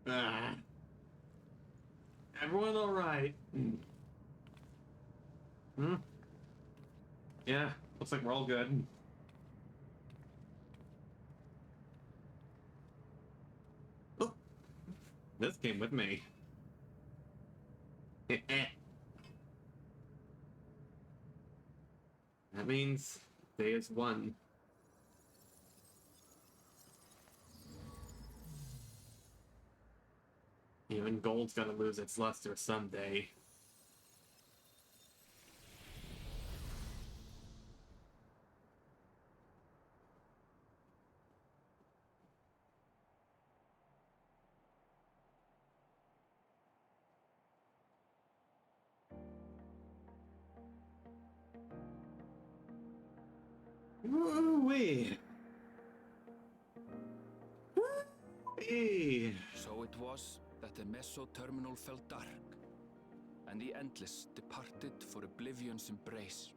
Ah. Everyone all right? Yeah, looks like we're all good. Oh, this came with me. That means day is one. Even gold's gonna lose its luster someday. Woo-wee. Woo-wee. So it was that the Meso-terminal fell dark, and the Endless departed for oblivion's embrace.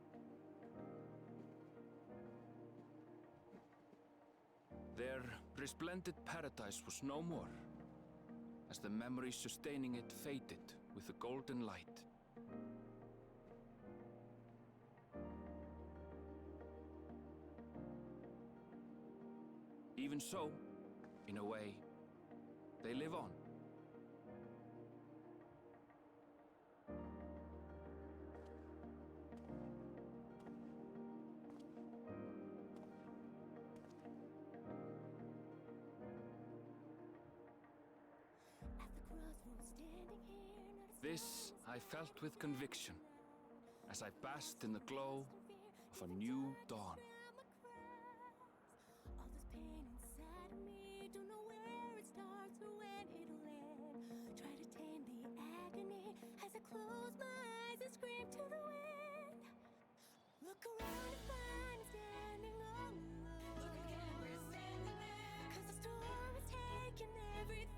Their resplendent paradise was no more, as the memory sustaining it faded with the golden light. Even so, in a way, they live on. This I felt with conviction as I basked in the glow of a new dawn.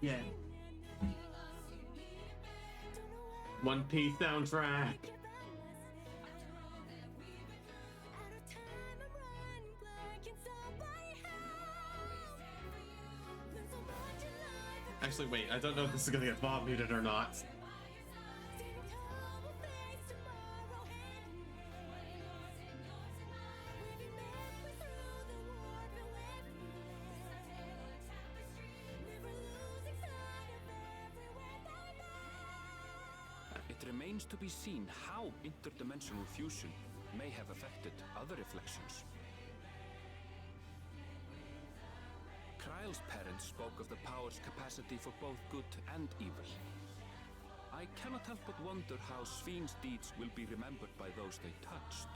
Yeah. One Piece soundtrack. Actually, wait, I don't know if this is gonna get Bob muted or not. It remains to be seen how interdimensional fusion may have affected other reflections. Kryle's parents spoke of the power's capacity for both good and evil. I cannot help but wonder how Sven's deeds will be remembered by those they touched.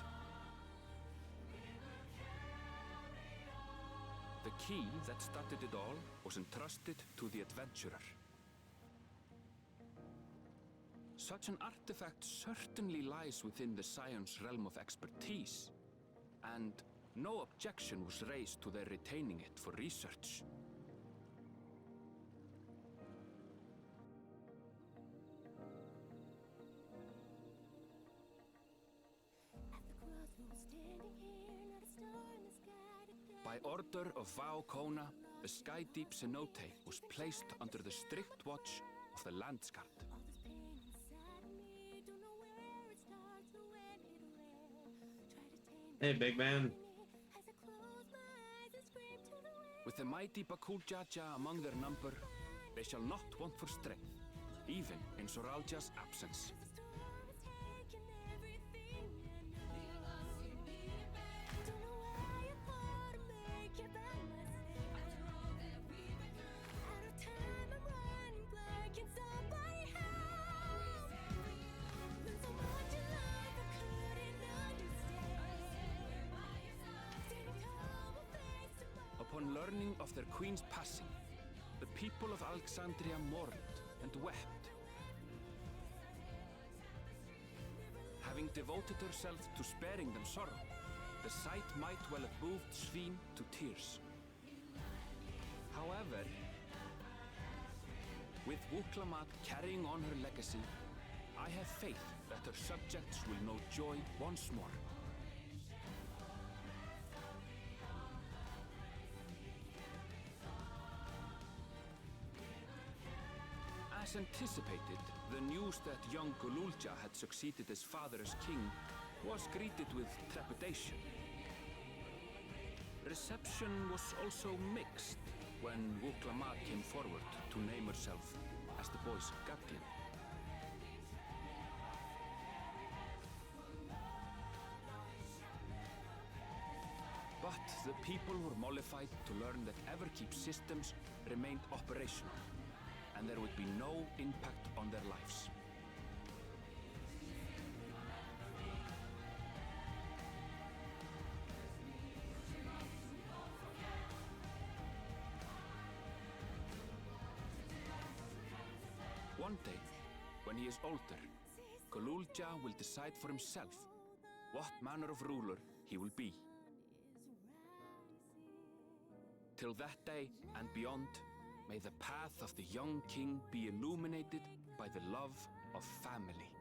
The key that started it all was entrusted to the adventurer. Such an artifact certainly lies within the Scion's realm of expertise, and no objection was raised to their retaining it for research. By order of Vau Kona, the Sky Deep cenote was placed under the strict watch of the Landsguard. Hey, big man. With the mighty Bakul Jaja among their number, they shall not want for strength, even in Soralja's absence. Upon learning of their queen's passing, the people of Alexandria mourned and wept. Having devoted herself to sparing them sorrow, the sight might well have moved Sven to tears. However, with Wuklamat carrying on her legacy, I have faith that her subjects will know joy once more. As anticipated, the news that young Gululja had succeeded his father as king was greeted with trepidation. Reception was also mixed when Wuklamat came forward to name herself as the boy's guardian. But the people were mollified to learn that Everkeep's systems remained operational, and there would be no impact on their lives. One day, when he is older, Gululja will decide for himself what manner of ruler he will be. Till that day and beyond, may the path of the young king be illuminated by the love of family.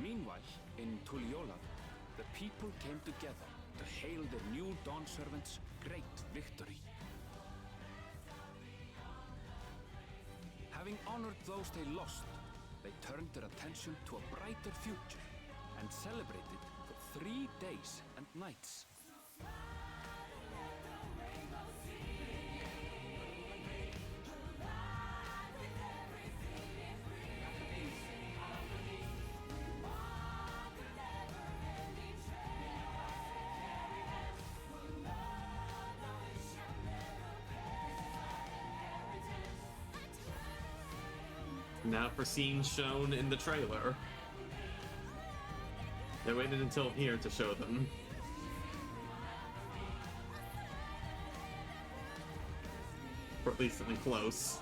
Meanwhile, in Tuliyola, the people came together to hail their new Dawn servant's great victory. Having honored honored those they lost, they turned their attention to a brighter future and celebrated for 3 days and nights. Now for scenes shown in the trailer. They waited until here to show them. Or at least something close.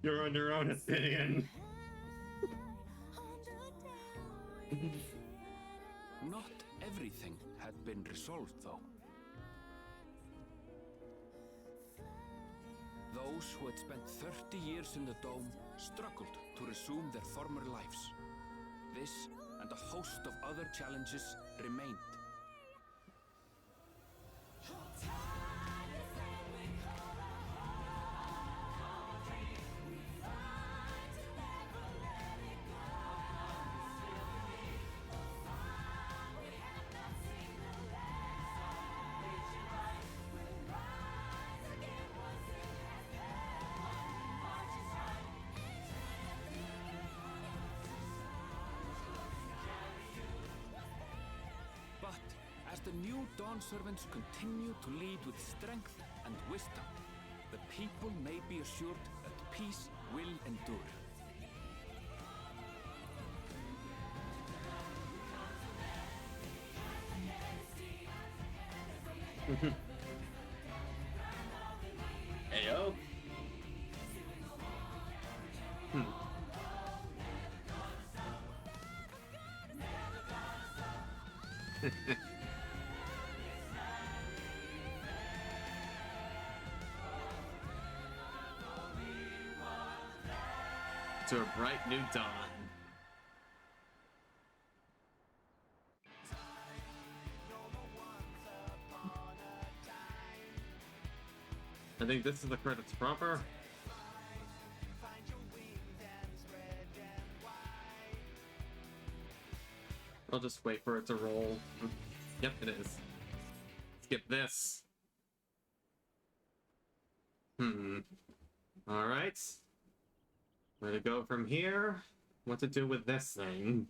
You're on your own, Athenian. Not everything had been resolved, though. Those who had spent 30 years in the Dome struggled to resume their former lives. This and a host of other challenges remained. But as the new Dawn servants continue to lead with strength and wisdom, the people may be assured that peace will endure. Ayo. To a bright new dawn. I think this is the credits proper. I'll just wait for it to roll. Yep, it is. Skip this. Alright. Where to go from here? What to do with this thing?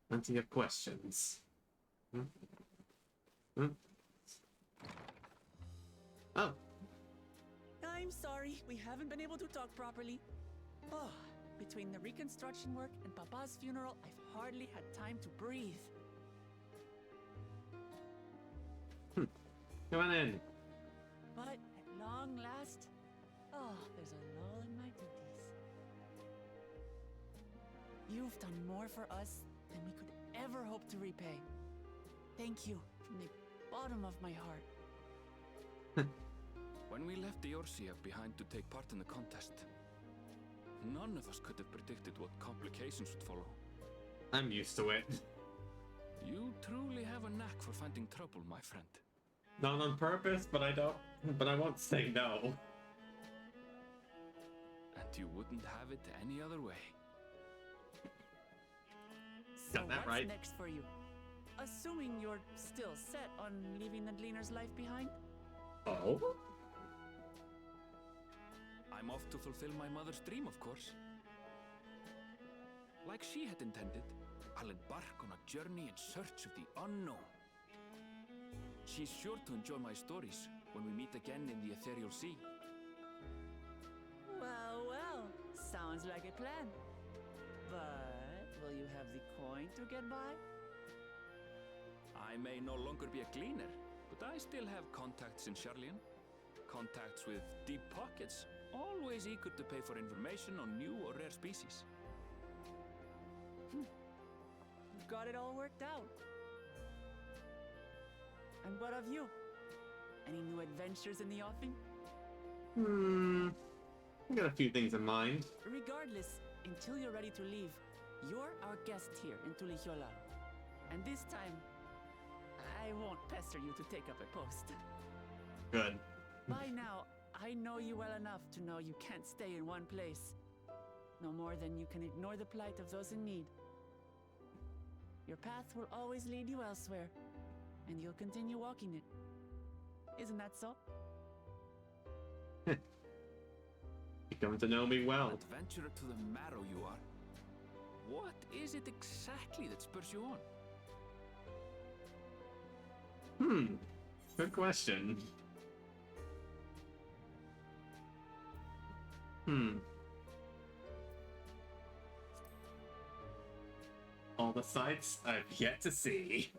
Plenty of questions. Oh. I'm sorry, we haven't been able to talk properly. Oh, between the reconstruction work and Papa's funeral, I've hardly had time to breathe. Come on in. But at long last, there's a lull in my duties. You've done more for us than we could ever hope to repay. Thank you from the bottom of my heart. When we left Eorzea behind to take part in the contest, none of us could have predicted what complications would follow. I'm used to it. You truly have a knack for finding trouble, my friend. Not on purpose, but I won't say no. And you wouldn't have it any other way. So Got that what's right. next for you? Assuming you're still set on leaving the Gleaner's life behind? Oh? I'm off to fulfill my mother's dream, of course. Like she had intended, I'll embark on a journey in search of the unknown. She's sure to enjoy my stories when we meet again in the Ethereal Sea. Well, well, sounds like a plan. But will you have the coin to get by? I may no longer be a gleaner, but I still have contacts in Sharlayan. Contacts with deep pockets, always eager to pay for information on new or rare species. you've got it all worked out. And what of you? Any new adventures in the offing? I got a few things in mind. Regardless, until you're ready to leave, you're our guest here in Tulijola. And this time, I won't pester you to take up a post. Good. By now, I know you well enough to know you can't stay in one place. No more than you can ignore the plight of those in need. Your path will always lead you elsewhere, and you'll continue walking it. Isn't that so? You're going to know me well. Adventurer to the marrow you are. What is it exactly that spurs you on? Good question. All the sights I've yet to see.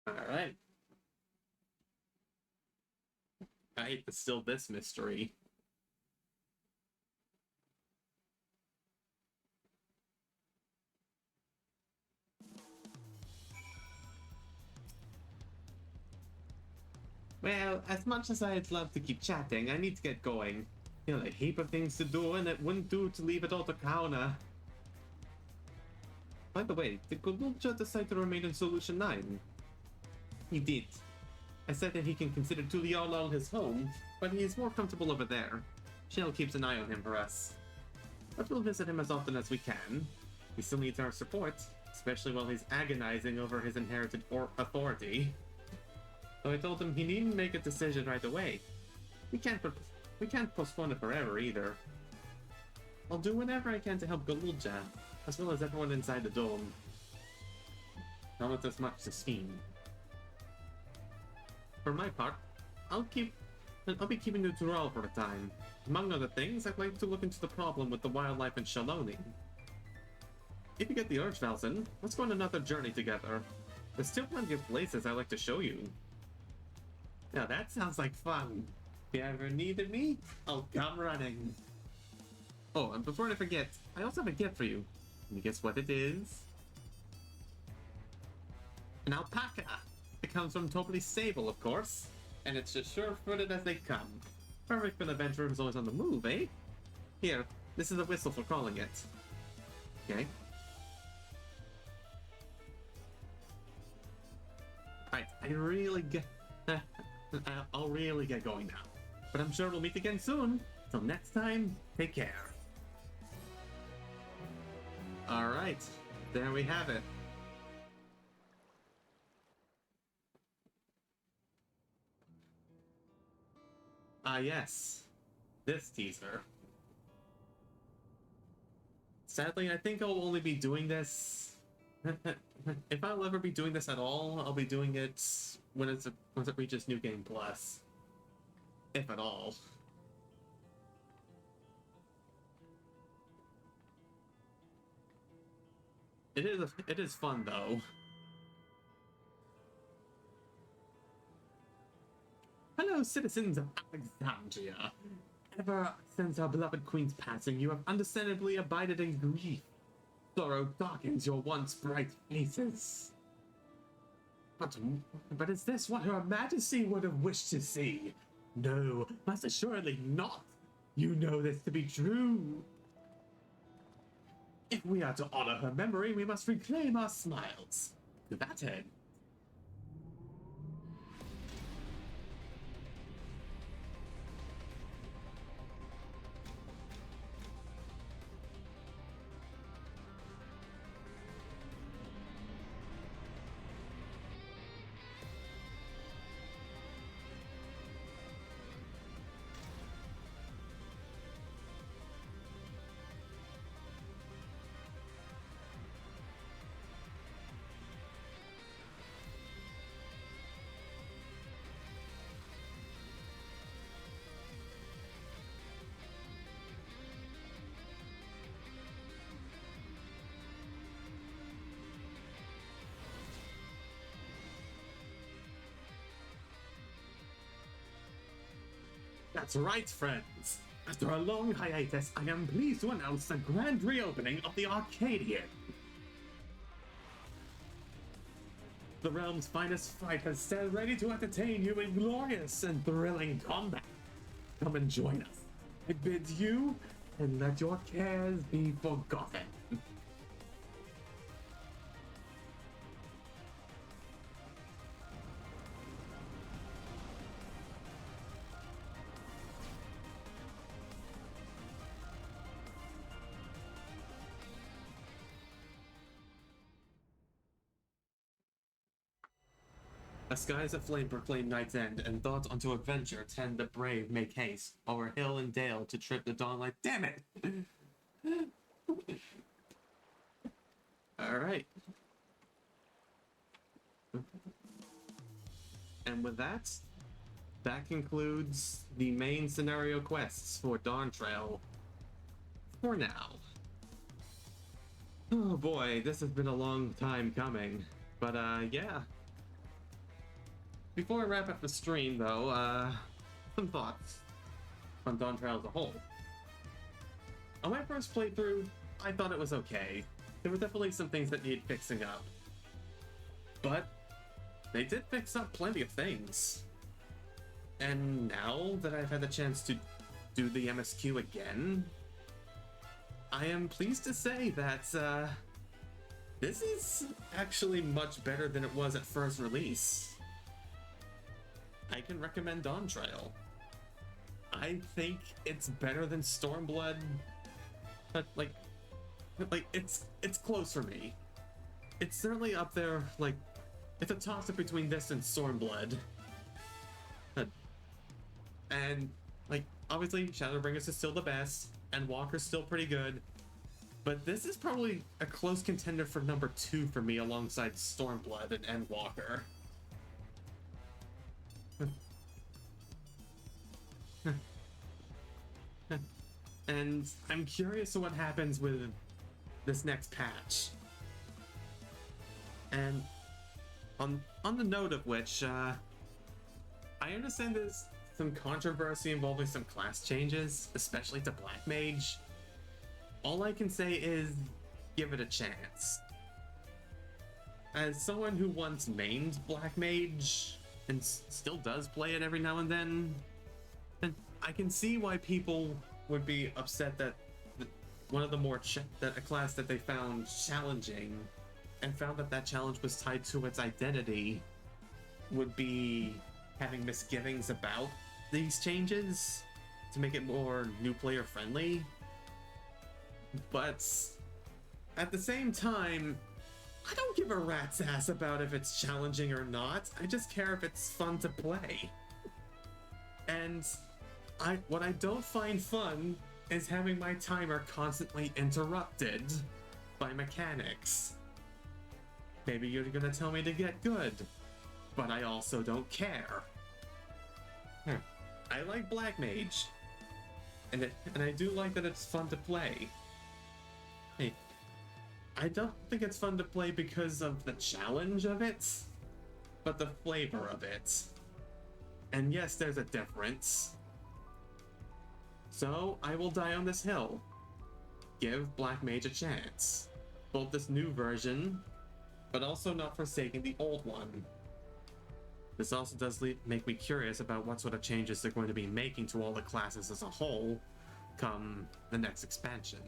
Alright. Right, but still this mystery. Well, as much as I'd love to keep chatting, I need to get going. You know, a heap of things to do, and it wouldn't do to leave it all to Kauna. By the way, did Gululja decide to remain in Solution 9? He did. I said that he can consider Tuliyola his home, but he is more comfortable over there. Shell keeps an eye on him for us. But we'll visit him as often as we can. He still needs our support, especially while he's agonizing over his inherited authority. So I told him he needn't make a decision right away. We can't postpone it forever either. I'll do whatever I can to help Gululja, as well as everyone inside the dome. Not as much as Sphene. For my part, I'll be keeping Neutral for a time. Among other things, I'd like to look into the problem with the wildlife in Shaloni. If you get the urge, Valzen, let's go on another journey together. There's still plenty of places I'd like to show you. Now that sounds like fun. If you ever needed me, I'll come running. Oh, and before I forget, I also have a gift for you. Can you guess what it is? An alpaca! It comes from Tobli's stable, of course. And it's as sure-footed as they come. Perfect for an adventurer who's always on the move, eh? Here, this is a whistle for calling it. Okay. Right, I'll really get going now. But I'm sure we'll meet again soon. Till next time, take care. Alright, there we have it. Ah yes, this teaser. Sadly, I think I'll only be doing this... if I'll ever be doing this at all, I'll be doing it when it reaches New Game Plus. If at all. It is fun though. Hello, citizens of Alexandria. Ever since our beloved queen's passing, you have understandably abided in grief. Sorrow darkens your once bright faces. But is this what Her Majesty would have wished to see? No, most assuredly not. You know this to be true. If we are to honor her memory, we must reclaim our smiles. To that end, That's right, friends. After a long hiatus, I am pleased to announce the grand reopening of the Arcadian. The realm's finest fighters stand ready to entertain you in glorious and thrilling combat. Come and join us. I bid you, and let your cares be forgotten. A skies aflame proclaim night's end, and thoughts unto adventure tend the brave make haste o'er hill and dale to trip the dawnlight. Damn it! Alright. And with that, that concludes the main scenario quests for Dawntrail. For now. Oh boy, this has been a long time coming. But yeah. Before I wrap up the stream, though, some thoughts on Dawntrail as a whole. On my first playthrough, I thought it was okay. There were definitely some things that needed fixing up. But they did fix up plenty of things. And now that I've had the chance to do the MSQ again, I am pleased to say that this is actually much better than it was at first release. I can recommend Dawntrail. I think it's better than Stormblood. But like it's close for me. It's certainly up there. Like, it's a toss-up between this and Stormblood. And like, obviously, Shadowbringers is still the best, and Walker's still pretty good. But this is probably a close contender for number 2 for me, alongside Stormblood and Endwalker. And I'm curious to what happens with this next patch. And on the note of which, I understand there's some controversy involving some class changes, especially to Black Mage. All I can say is give it a chance. As someone who once mained Black Mage and still does play it every now and then, I can see why people would be upset that one of the more that a class that they found challenging and found that challenge was tied to its identity would be having misgivings about these changes to make it more new player friendly. But at the same time, I don't give a rat's ass about if it's challenging or not. I just care if it's fun to play. And what I don't find fun is having my timer constantly interrupted by mechanics. Maybe you're gonna tell me to get good, but I also don't care. I like Black Mage, and I do like that it's fun to play. Hey, I don't think it's fun to play because of the challenge of it, but the flavor of it. And yes, there's a difference. So I will die on this hill. Give Black Mage a chance. Both this new version, but also not forsaking the old one. This also does make me curious about what sort of changes they're going to be making to all the classes as a whole come the next expansion.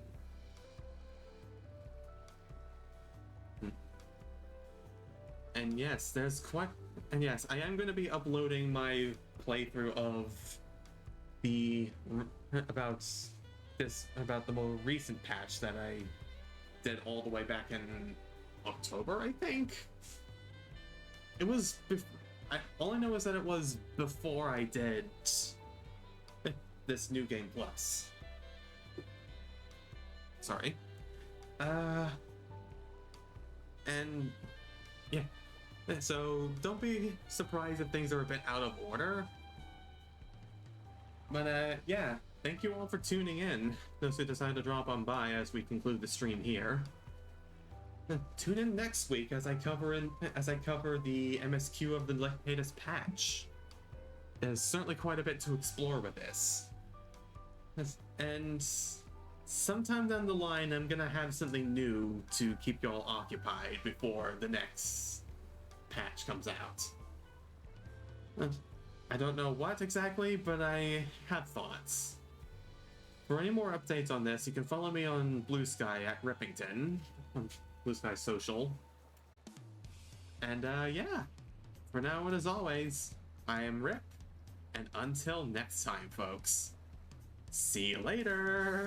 And yes, I am going to be uploading my playthrough of about the more recent patch that I did all the way back in October, I think. It was all I know is that it was before I did this New Game Plus. Sorry. And yeah, so don't be surprised if things are a bit out of order. But yeah, thank you all for tuning in, those who decided to drop on by as we conclude the stream here. Tune in next week as I cover the MSQ of the latest patch. there's certainly quite a bit to explore with this. And sometime down the line, I'm gonna have something new to keep y'all occupied before the next patch comes out. I don't know what exactly, but I have thoughts. For any more updates on this, you can follow me on Blue Sky at Rippington, on Blue Sky Social. And yeah, for now and as always, I am Rip, and until next time, folks, see you later!